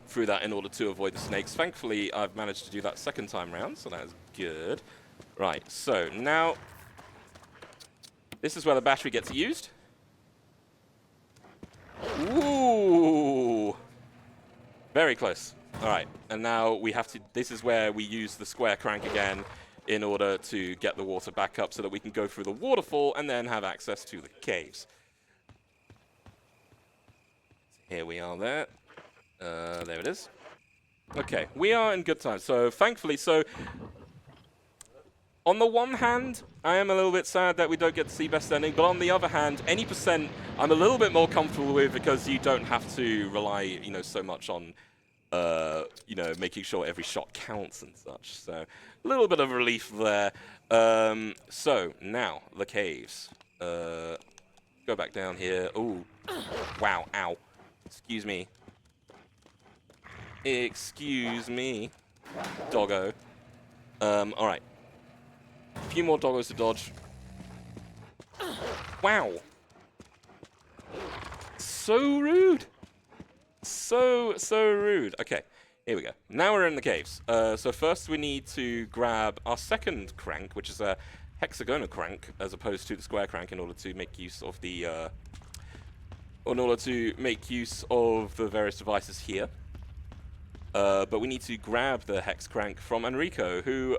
through that in order to avoid the snakes. Thankfully, I've managed to do that second time round, so that is good. Right, so now this is where the battery gets used. Ooh! Very close. All right, and now we have to, this is where we use the square crank again in order to get the water back up so that we can go through the waterfall and then have access to the caves. Here we are there. There it is. Okay, we are in good time. So thankfully, on the one hand, I am a little bit sad that we don't get to see best ending, but on the other hand, any percent I'm a little bit more comfortable with because you don't have to rely, so much on, making sure every shot counts and such. So a little bit of relief there. So now the caves. Go back down here. Ooh, wow, ow. Excuse me. Excuse me, doggo. All right. A few more doggos to dodge. Wow. So rude. So rude. Okay, here we go. Now we're in the caves. So first we need to grab our second crank, which is a hexagonal crank, as opposed to the square crank, in order to make use of the various devices here. But we need to grab the hex crank from Enrico, who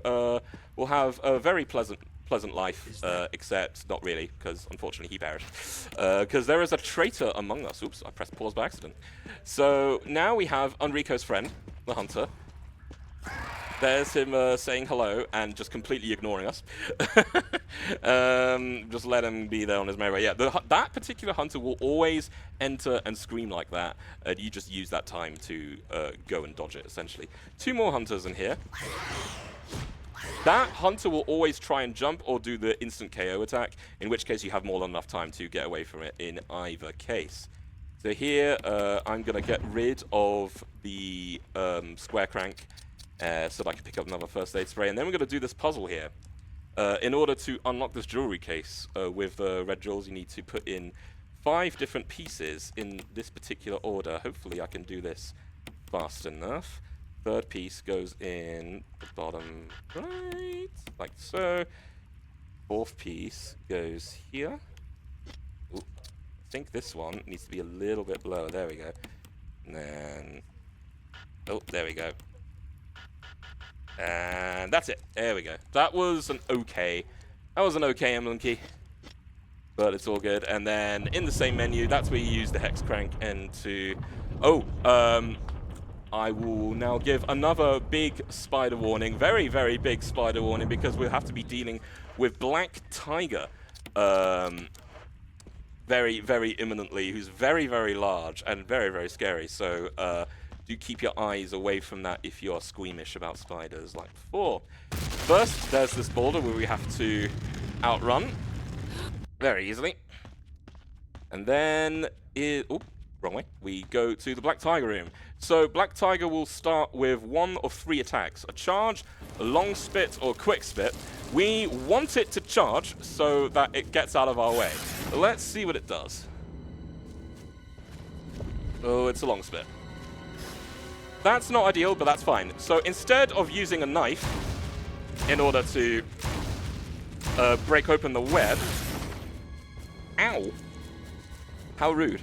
will have a very pleasant life, except not really, because unfortunately he perished. Because there is a traitor among us. Oops, I pressed pause by accident. So now we have Enrico's friend, the hunter. There's him saying hello and just completely ignoring us. Just let him be there on his merry way. Yeah, that particular hunter will always enter and scream like that. And you just use that time to go and dodge it, essentially. 2 more hunters in here. That hunter will always try and jump or do the instant KO attack, in which case you have more than enough time to get away from it in either case. So here, I'm going to get rid of the square crank so that I can pick up another first aid spray. And then we're going to do this puzzle here. In order to unlock this jewelry case with red jewels, you need to put in 5 different pieces in this particular order. Hopefully I can do this fast enough. Third piece goes in the bottom right, like so. Fourth piece goes here. Ooh, I think this one needs to be a little bit lower. There we go. And then, oh, there we go. And that's it. There we go. That was an okay emblem key. But it's all good. And then in the same menu, that's where you use the hex crank and to... Oh, I will now give another big spider warning. Very, very big spider warning, because we'll have to be dealing with Black Tiger. Very, very imminently, who's very, very large and very, very scary. So, do keep your eyes away from that if you're squeamish about spiders like before. First, there's this boulder where we have to outrun very easily. And then, wrong way. We go to the Black Tiger room. So Black Tiger will start with 1 of 3 attacks. A charge, a long spit, or a quick spit. We want it to charge so that it gets out of our way. Let's see what it does. Oh, it's a long spit. That's not ideal, but that's fine. So instead of using a knife in order to break open the web... Ow! How rude.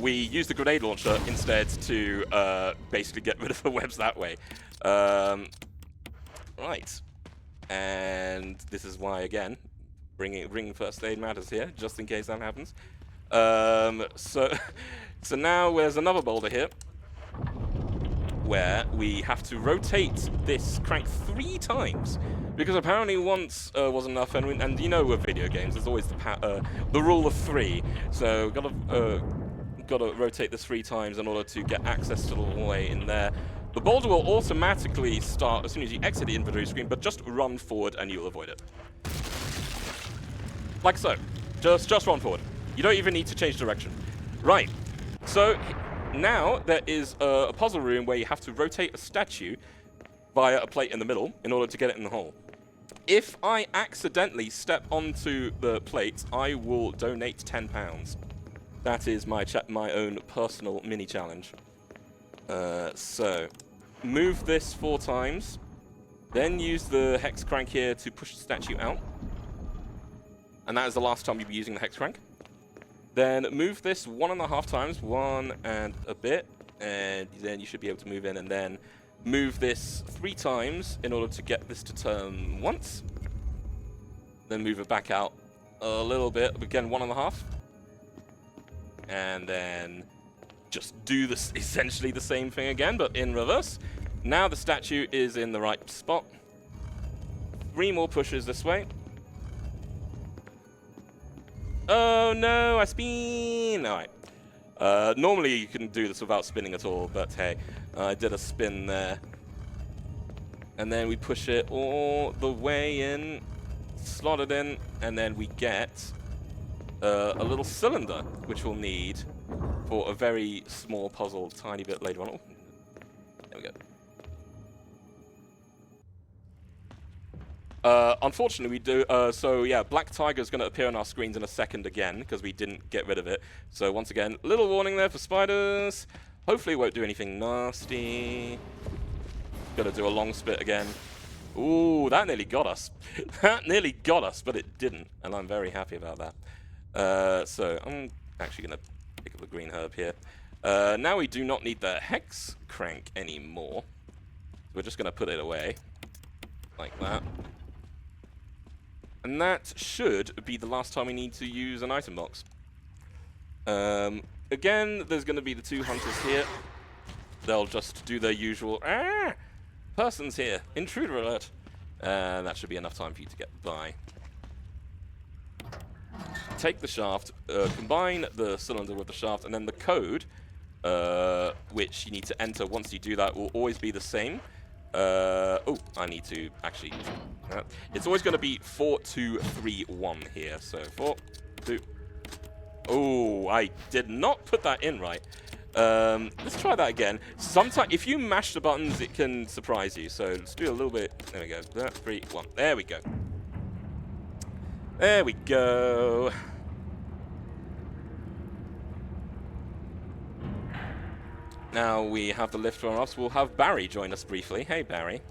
We use the grenade launcher instead to basically get rid of the webs that way. Right. And this is why, again, bringing first aid matters here, just in case that happens. So now there's another boulder here, where we have to rotate this crank 3 times, because apparently once wasn't enough, and you know with video games there's always the rule of 3, so gotta rotate this 3 times in order to get access to the way in there. The boulder will automatically start as soon as you exit the inventory screen, but just run forward and you'll avoid it. Like so. Just run forward. You don't even need to change direction. Right. So now there is a puzzle room where you have to rotate a statue via a plate in the middle in order to get it in the hole. If I accidentally step onto the plate, I will donate £10. That is my own personal mini challenge. So move this 4 times, then use the hex crank here to push the statue out. And that is the last time you'll be using the hex crank. Then move this 1.5 times, 1 and a bit, and then you should be able to move in, and then move this 3 times in order to get this to turn once. Then move it back out a little bit, again 1.5. And then just do this essentially the same thing again, but in reverse. Now the statue is in the right spot. 3 more pushes this way. Oh no, I spin! Alright. Normally you can do this without spinning at all, but hey, I did a spin there. And then we push it all the way in, slot it in, and then we get a little cylinder, which we'll need for a very small puzzle tiny bit later on. Oh, there we go. Unfortunately, we do. So yeah, Black Tiger is going to appear on our screens in a second again because we didn't get rid of it. So once again, little warning there for spiders. Hopefully, it won't do anything nasty. Got to do a long spit again. Ooh, that nearly got us. That nearly got us, but it didn't, and I'm very happy about that. So I'm actually going to pick up the green herb here. Now we do not need the hex crank anymore. We're just going to put it away like that. And that should be the last time we need to use an item box. Again, there's going to be the 2 hunters here. They'll just do their usual, person's here, intruder alert. And that should be enough time for you to get by. Take the shaft, combine the cylinder with the shaft, and then the code, which you need to enter once you do that, will always be the same. Oh, I need to actually... it's always going to be 4, 2, 3, 1 here. So 4, 2, Oh, I did not put that in right. Let's try that again. Sometimes, if you mash the buttons, it can surprise you. So let's do a little bit. There we go. 3, 1. There we go. There we go. Now we have the lift on us. We'll have Barry join us briefly. Hey, Barry.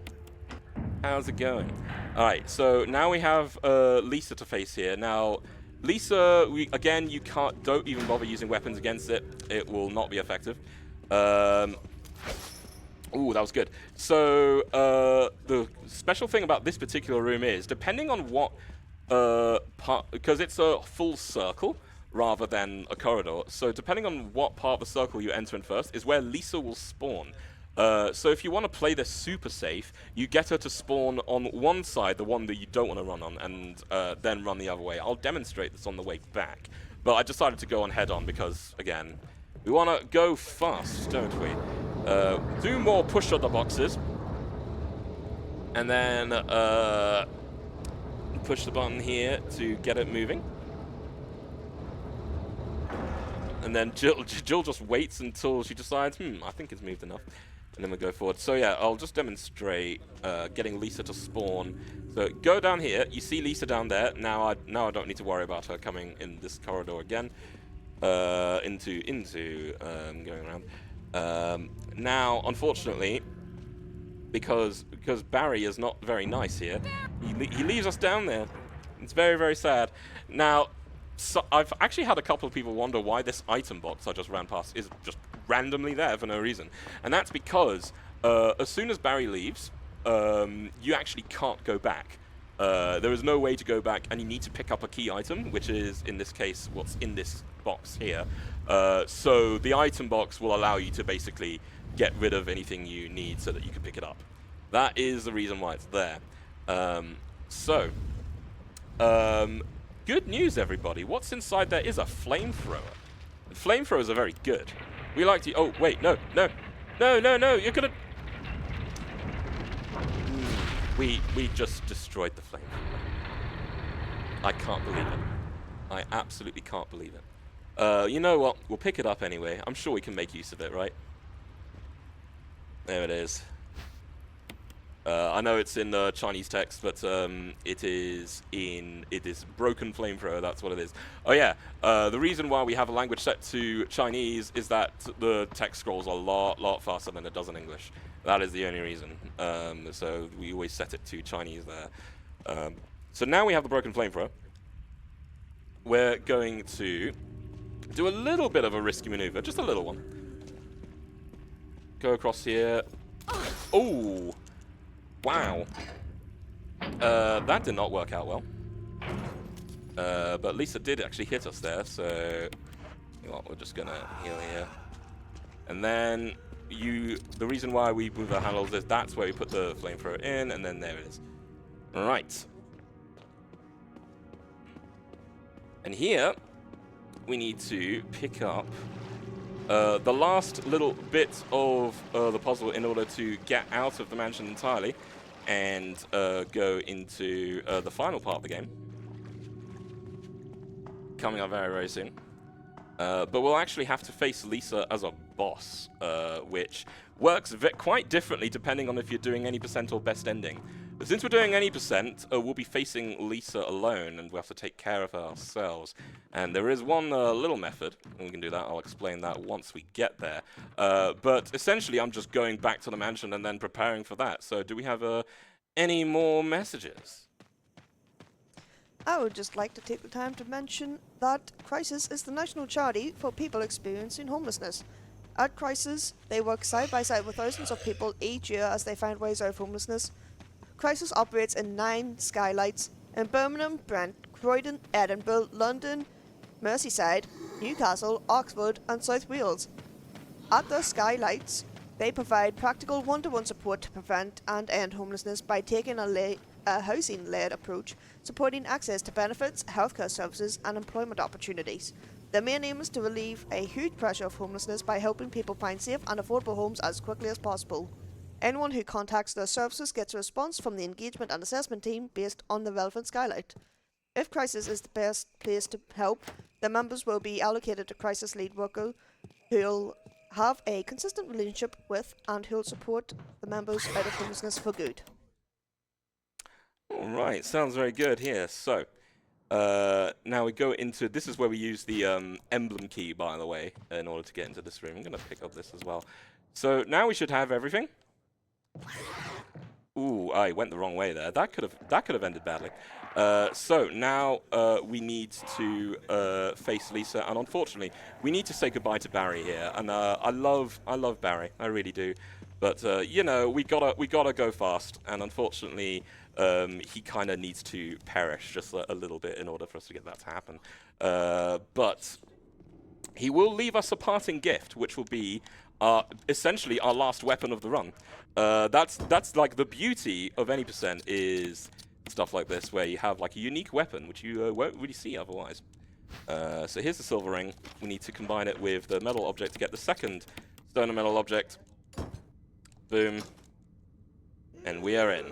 How's it going? All right, so now we have Lisa to face here. Now, Lisa, again, don't even bother using weapons against it. It will not be effective. Ooh, that was good. So the special thing about this particular room is, depending on what part, because it's a full circle rather than a corridor, so depending on what part of the circle you enter in first is where Lisa will spawn. So if you want to play this super safe, you get her to spawn on one side, the one that you don't want to run on, and then run the other way. I'll demonstrate this on the way back, but I decided to go on head on because, again, we want to go fast, don't we? Do more push other boxes, and then push the button here to get it moving. And then Jill just waits until she decides, I think it's moved enough. And then we go forward. So yeah, I'll just demonstrate getting Lisa to spawn. So go down here. You see Lisa down there. Now I don't need to worry about her coming in this corridor again. Going around. Now, unfortunately, because Barry is not very nice here, he leaves us down there. It's very, very sad. Now, so I've actually had a couple of people wonder why this item box I just ran past is just randomly there for no reason. And that's because as soon as Barry leaves, you actually can't go back. There is no way to go back, and you need to pick up a key item, which is, in this case, what's in this box here. So the item box will allow you to basically get rid of anything you need so that you can pick it up. That is the reason why it's there. Good news, everybody. What's inside there is a flamethrower. Flamethrowers are very good. We like to... Oh, wait, no. You're gonna... We just destroyed the flamethrower. I can't believe it. I absolutely can't believe it. You know what? We'll pick it up anyway. I'm sure we can make use of it, right? There it is. I know it's in Chinese text, but it is broken flamethrower. That's what it is. Oh yeah, the reason why we have a language set to Chinese is that the text scrolls a lot faster than it does in English. That is the only reason. So we always set it to Chinese there. So now we have the broken flamethrower. We're going to do a little bit of a risky maneuver, just a little one. Go across here. Oh. Wow. That did not work out well. But Lisa did actually hit us there, so you know what, we're just gonna heal here. And then the reason why we move our handles is that's where we put the flamethrower in, and then there it is. Right. And here we need to pick up the last little bit of the puzzle in order to get out of the mansion entirely and go into the final part of the game. Coming up very, very soon. But we'll actually have to face Lisa as a boss, which works quite differently depending on if you're doing any percent or best ending. But since we're doing any percent, we'll be facing Lisa alone, and we'll have to take care of her ourselves. And there is one little method, and we can do that. I'll explain that once we get there. But essentially, I'm just going back to the mansion and then preparing for that. So do we have any more messages? I would just like to take the time to mention that Crisis is the national charity for people experiencing homelessness. At Crisis, they work side by side with thousands of people each year as they find ways out of homelessness. Crisis operates in 9 skylights in Birmingham, Brent, Croydon, Edinburgh, London, Merseyside, Newcastle, Oxford and South Wales. At the skylights, they provide practical one-to-one support to prevent and end homelessness by taking a housing-led approach, supporting access to benefits, healthcare services and employment opportunities. Their main aim is to relieve a huge pressure of homelessness by helping people find safe and affordable homes as quickly as possible. Anyone who contacts their services gets a response from the engagement and assessment team based on the relevant skylight. If Crisis is the best place to help, The members will be allocated a crisis lead worker who'll have a consistent relationship with and who'll support the members out of homelessness for good. Alright, sounds very good here. So, now we go into, this is where we use the emblem key, by the way, in order to get into this room. I'm going to pick up this as well. So now we should have everything. Ooh, I went the wrong way there. That could have ended badly. So now we need to face Lisa, and unfortunately, we need to say goodbye to Barry here. And I love Barry, I really do. But you know, we gotta go fast, and unfortunately, he kind of needs to perish just a little bit in order for us to get that to happen. But he will leave us a parting gift, which will be essentially our last weapon of the run. That's like the beauty of any percent is stuff like this, where you have like a unique weapon, which you won't really see otherwise. So here's the silver ring. We need to combine it with the metal object to get the second stone and metal object. Boom. And we are in.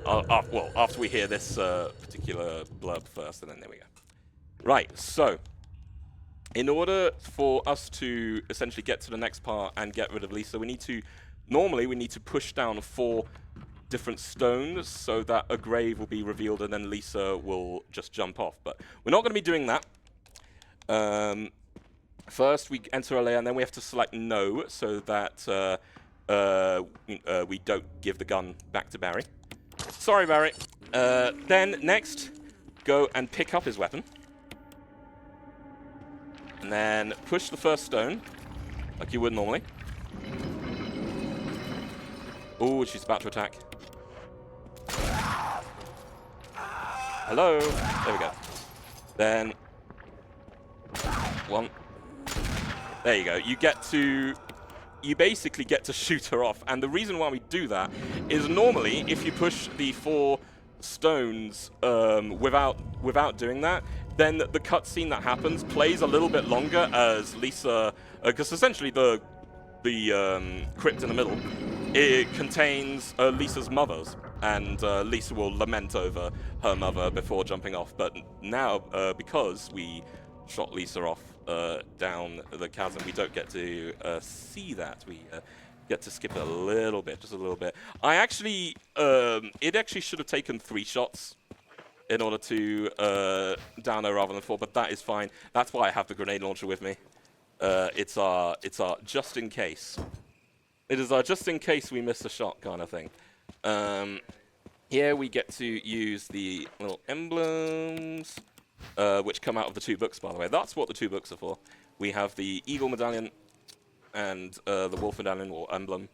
Well, after we hear this particular blurb first, and then there we go. Right, so in order for us to essentially get to the next part and get rid of Lisa, normally we need to push down 4 different stones so that a grave will be revealed and then Lisa will just jump off. But we're not going to be doing that. First we enter a layer and then we have to select no so that we don't give the gun back to Barry. Sorry, Barry. Then next, go and pick up his weapon. And then push the first stone, like you would normally. Oh, she's about to attack. Hello. There we go. Then 1. There you go. You basically get to shoot her off. And the reason why we do that is normally if you push the 4 stones without doing that, then the cutscene that happens plays a little bit longer as Lisa, because essentially the crypt in the middle, it contains Lisa's mothers, and Lisa will lament over her mother before jumping off. But now, because we shot Lisa off down the chasm, we don't get to see that. We get to skip it a little bit, just a little bit. It actually should have taken 3 shots in order to down her rather than 4, but that is fine. That's why I have the grenade launcher with me. It's our just in case. It is our just in case we miss a shot kind of thing. Here we get to use the little emblems, which come out of the 2 books, by the way. That's what the 2 books are for. We have the eagle medallion and the wolf medallion, or emblem.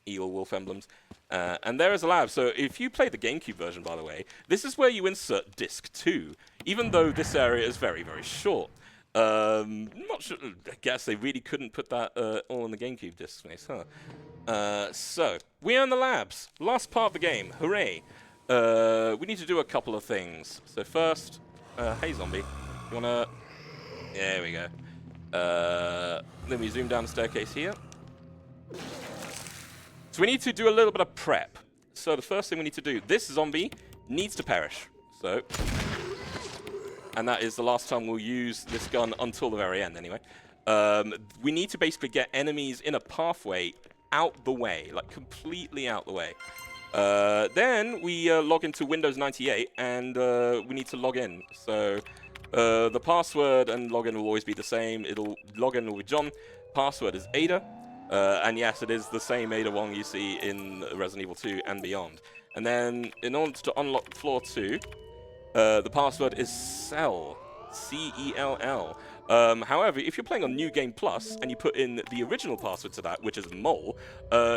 Eagle wolf emblems. And there is a lab. So if you play the GameCube version, by the way, this is where you insert disc 2, even though this area is very, very short. Not sure, I guess they really couldn't put that all in the GameCube disc space, huh? So, we are in the labs. Last part of the game. Hooray. We need to do a couple of things. So first, hey zombie, you wanna... There we go. Then we zoom down the staircase here. So we need to do a little bit of prep. So the first thing we need to do, this zombie needs to perish. So, and that is the last time we'll use this gun until the very end anyway. We need to basically get enemies in a pathway out the way, like completely out the way. Then we log into Windows 98 and we need to log in. So the password and login will always be the same. Login will be John. Password is Ada. And yes, it is the same Ada Wong you see in Resident Evil 2 and beyond. And then, in order to unlock floor 2, the password is Cell. C-E-L-L. However, if you're playing on New Game Plus and you put in the original password to that, which is Mole,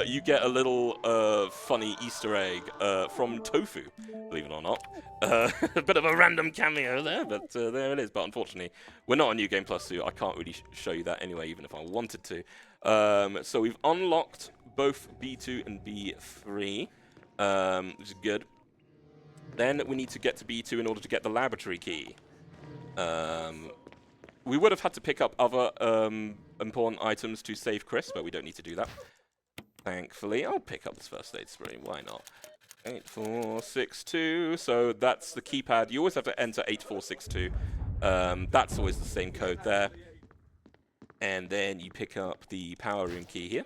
you get a little funny Easter egg from Tofu, believe it or not. A bit of a random cameo there, but there it is. But unfortunately, we're not on New Game Plus, so I can't really show you that anyway, even if I wanted to. So we've unlocked both B2 and B3, which is good. Then we need to get to B2 in order to get the laboratory key. We would have had to pick up other important items to save Chris, but we don't need to do that. Thankfully, I'll pick up this first aid spray. Why not? 8462. So that's the keypad. You always have to enter 8462 That's always the same code there. And then you pick up the power room key here.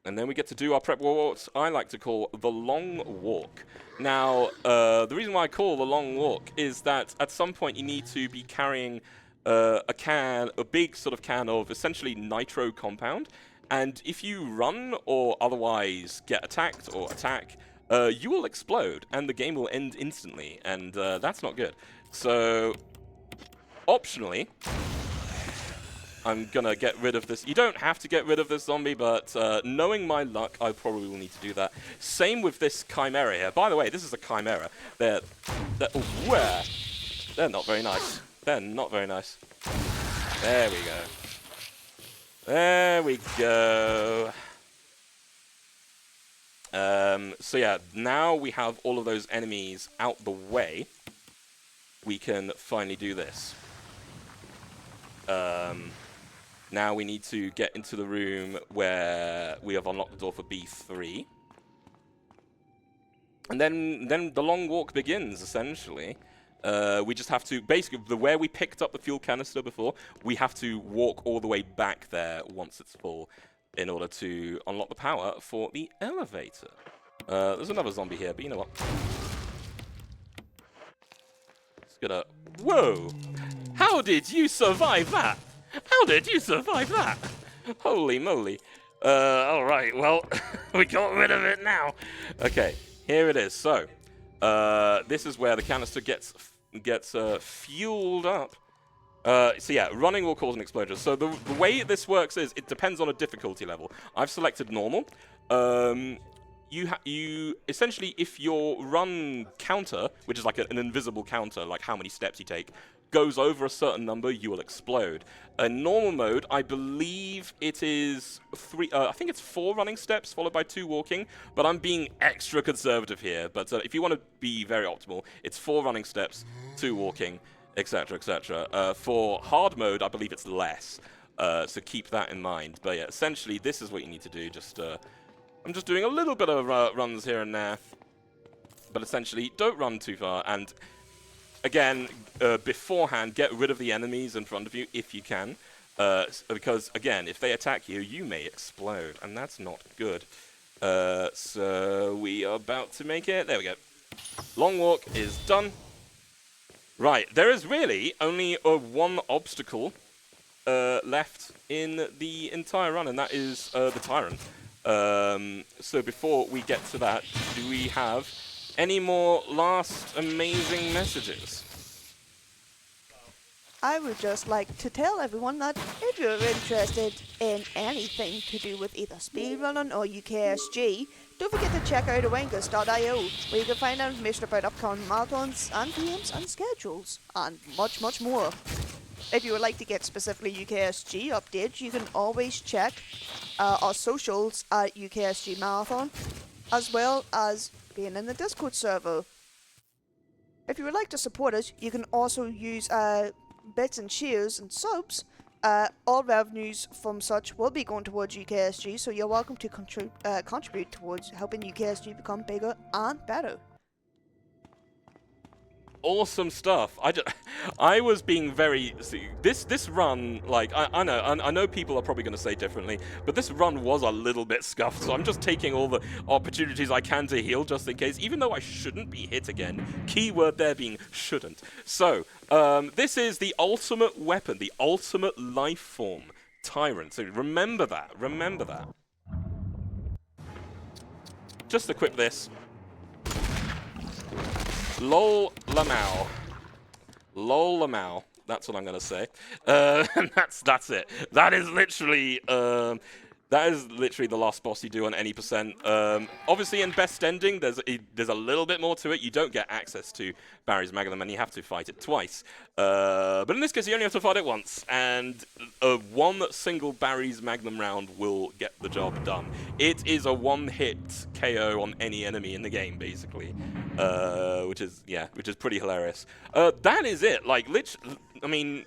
And then we get to do our prep what I like to call the long walk. Now, the reason why I call the long walk is that at some point you need to be carrying a big sort of can of essentially nitro compound. And if you run or otherwise get attacked or attack, you will explode and the game will end instantly. And that's not good. So, optionally, I'm gonna get rid of this. You don't have to get rid of this zombie, but knowing my luck, I probably will need to do that. Same with this chimera here. By the way, this is a chimera. They're not very nice. They're not very nice. There we go. There we go. So yeah, now we have all of those enemies out the way. We can finally do this. Now we need to get into the room where we have unlocked the door for B3. And then the long walk begins, essentially. We just have to, basically, where we picked up the fuel canister before, we have to walk all the way back there once it's full in order to unlock the power for the elevator. There's another zombie here, but you know what? Just gonna... Whoa! How did you survive that? How did you survive that? Holy moly. Alright, well, we got rid of it now. Okay, here it is. So, this is where the canister gets fueled up. So yeah, running will cause an explosion. So the way this works is, it depends on a difficulty level. I've selected normal. You essentially, if your run counter, which is like an invisible counter, like how many steps you take, goes over a certain number, you will explode. In normal mode, I believe it is I think it's 4 running steps followed by 2 walking, but I'm being extra conservative here. But if you want to be very optimal, it's 4 running steps, 2 walking, etc., etc. For hard mode, I believe it's less, so keep that in mind. But yeah, essentially, this is what you need to do. I'm just doing a little bit of runs here and there, but essentially, don't run too far. And again, beforehand, get rid of the enemies in front of you if you can, because again, if they attack you, you may explode, and that's not good. So we are about to make it. There we go. Long walk is done. Right, there is really only one obstacle left in the entire run, and that is the Tyrant. So before we get to that, do we have any more last amazing messages? I would just like to tell everyone that if you're interested in anything to do with either speedrunning or UKSG, don't forget to check out awangus.io, where you can find out information about upcoming marathons and games and schedules, and much, much more. If you would like to get specifically UKSG updates, you can always check our socials at UKSG Marathon, as well as being in the Discord server. If you would like to support us, you can also use bits and shares and subs. All revenues from such will be going towards UKSG, so you're welcome to contribute towards helping UKSG become bigger and better. Awesome stuff. I was being very... This run, like, I know people are probably going to say differently, but this run was a little bit scuffed, so I'm just taking all the opportunities I can to heal just in case, even though I shouldn't be hit again. Keyword there being shouldn't. So, this is the ultimate weapon, the ultimate life form, Tyrant. So remember that. Remember that. Just equip this. Lol Lamau. Lol Lamau. That's what I'm gonna say. And that's it. That is literally the last boss you do on any percent. Obviously, in Best Ending, there's a little bit more to it. You don't get access to Barry's Magnum, and you have to fight it twice. But in this case, you only have to fight it once, and one single Barry's Magnum round will get the job done. It is a one-hit KO on any enemy in the game, basically, which is pretty hilarious. That is it. Like, I mean.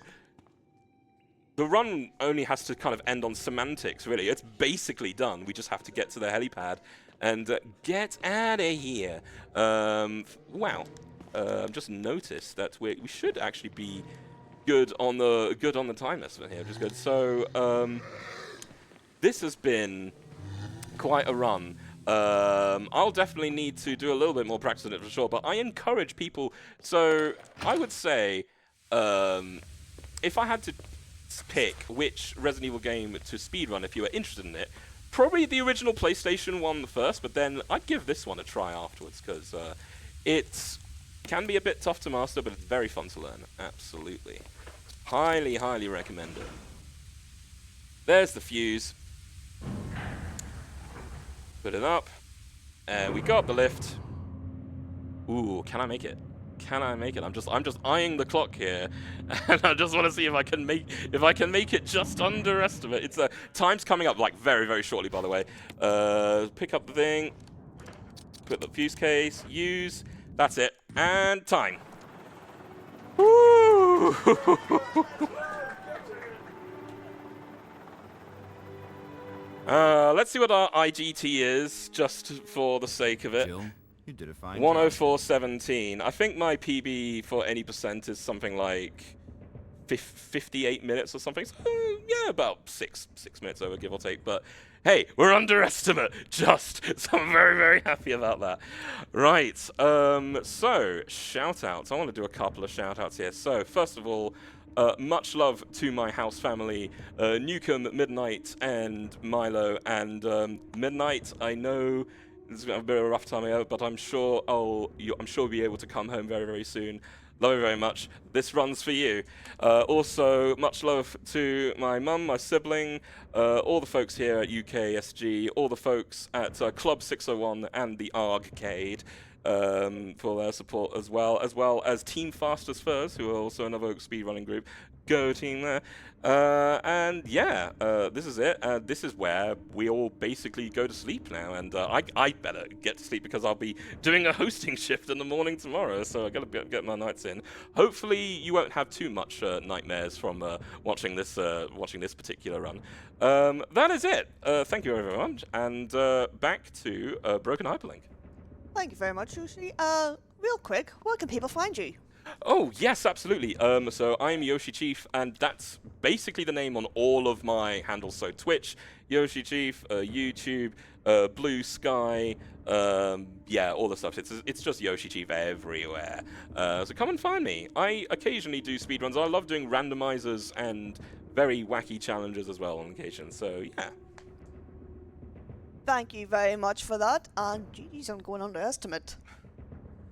The run only has to kind of end on semantics, really. It's basically done. We just have to get to the helipad and get out of here. Wow. I've just noticed that we should actually be good on the time estimate here, which is good. So this has been quite a run. I'll definitely need to do a little bit more practice on it for sure, but I encourage people. So I would say, if I had to pick which Resident Evil game to speedrun if you were interested in it, probably the original PlayStation one first, but then I'd give this one a try afterwards, because it can be a bit tough to master, but it's very fun to learn. Absolutely. Highly, highly recommend it. There's the fuse. Put it up. And we got the lift. Ooh, can I make it? Can I make it? I'm just eyeing the clock here, and I just want to see if I can make it just under estimate. It's time's coming up like very, very shortly, by the way. Pick up the thing, put the fuse case, use. That's it, and time. Woo! Let's see what our IGT is, just for the sake of it. Jill, you did a fine 104.17. I think my PB for any percent is something like 58 minutes or something. So, yeah, about six minutes over, give or take. But hey, we're underestimate, just. So I'm very, very happy about that. Right. So shout outs. I want to do a couple of shout outs here. So first of all, much love to my house family, Newcomb, Midnight, and Milo. And Midnight, I know this is a bit of a rough time out, but I'm sure we'll be able to come home very, very soon. Love you very much. This run's for you. Also, much love to my mum, my sibling, all the folks here at UKSG, all the folks at Club 601 and the Arcade. For their support as well as Team Fastest Furs, who are also another speedrunning group. Go team there. And yeah, this is it. This is where we all basically go to sleep now, and I better get to sleep because I'll be doing a hosting shift in the morning tomorrow, so I gotta get my nights in. Hopefully you won't have too much nightmares from watching this particular run. That is it. Thank you very much, and back to Broken Hyperlink. Thank you very much, Yoshi. Real quick, where can people find you? Oh, yes, absolutely. So I'm yoshichief, and that's basically the name on all of my handles. So Twitch, yoshichief, YouTube, Blue Sky, yeah, all the stuff. It's just yoshichief everywhere. So come and find me. I occasionally do speedruns. I love doing randomizers and very wacky challenges as well on occasion. So yeah. Thank you very much for that, and geez, I'm going underestimate.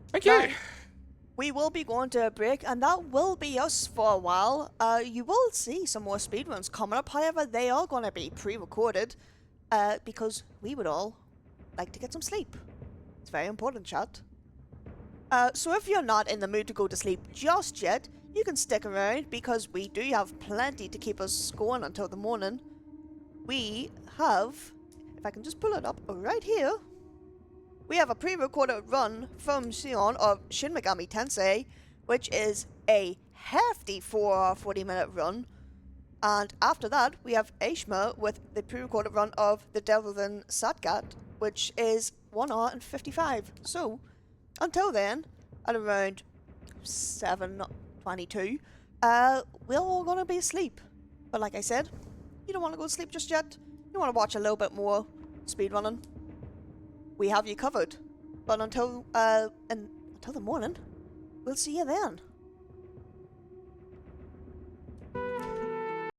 Thank you. Now, we will be going to a break, and that will be us for a while. You will see some more speedruns coming up, however, they are going to be pre-recorded, because we would all like to get some sleep. It's very important, chat. So if you're not in the mood to go to sleep just yet, you can stick around, because we do have plenty to keep us going until the morning. We have... if I can just pull it up right here, we have a pre-recorded run from Sion of Shin Megami Tensei, which is a hefty 40-minute run. And after that, we have Aishma with the pre-recorded run of The Devil in Satgat, which is 1 hour and 55. So, until then, at around 7:22, we're all going to be asleep. But like I said, you don't want to go to sleep just yet. You want to watch a little bit more speedrunning, we have you covered. But until the morning, we'll see you then.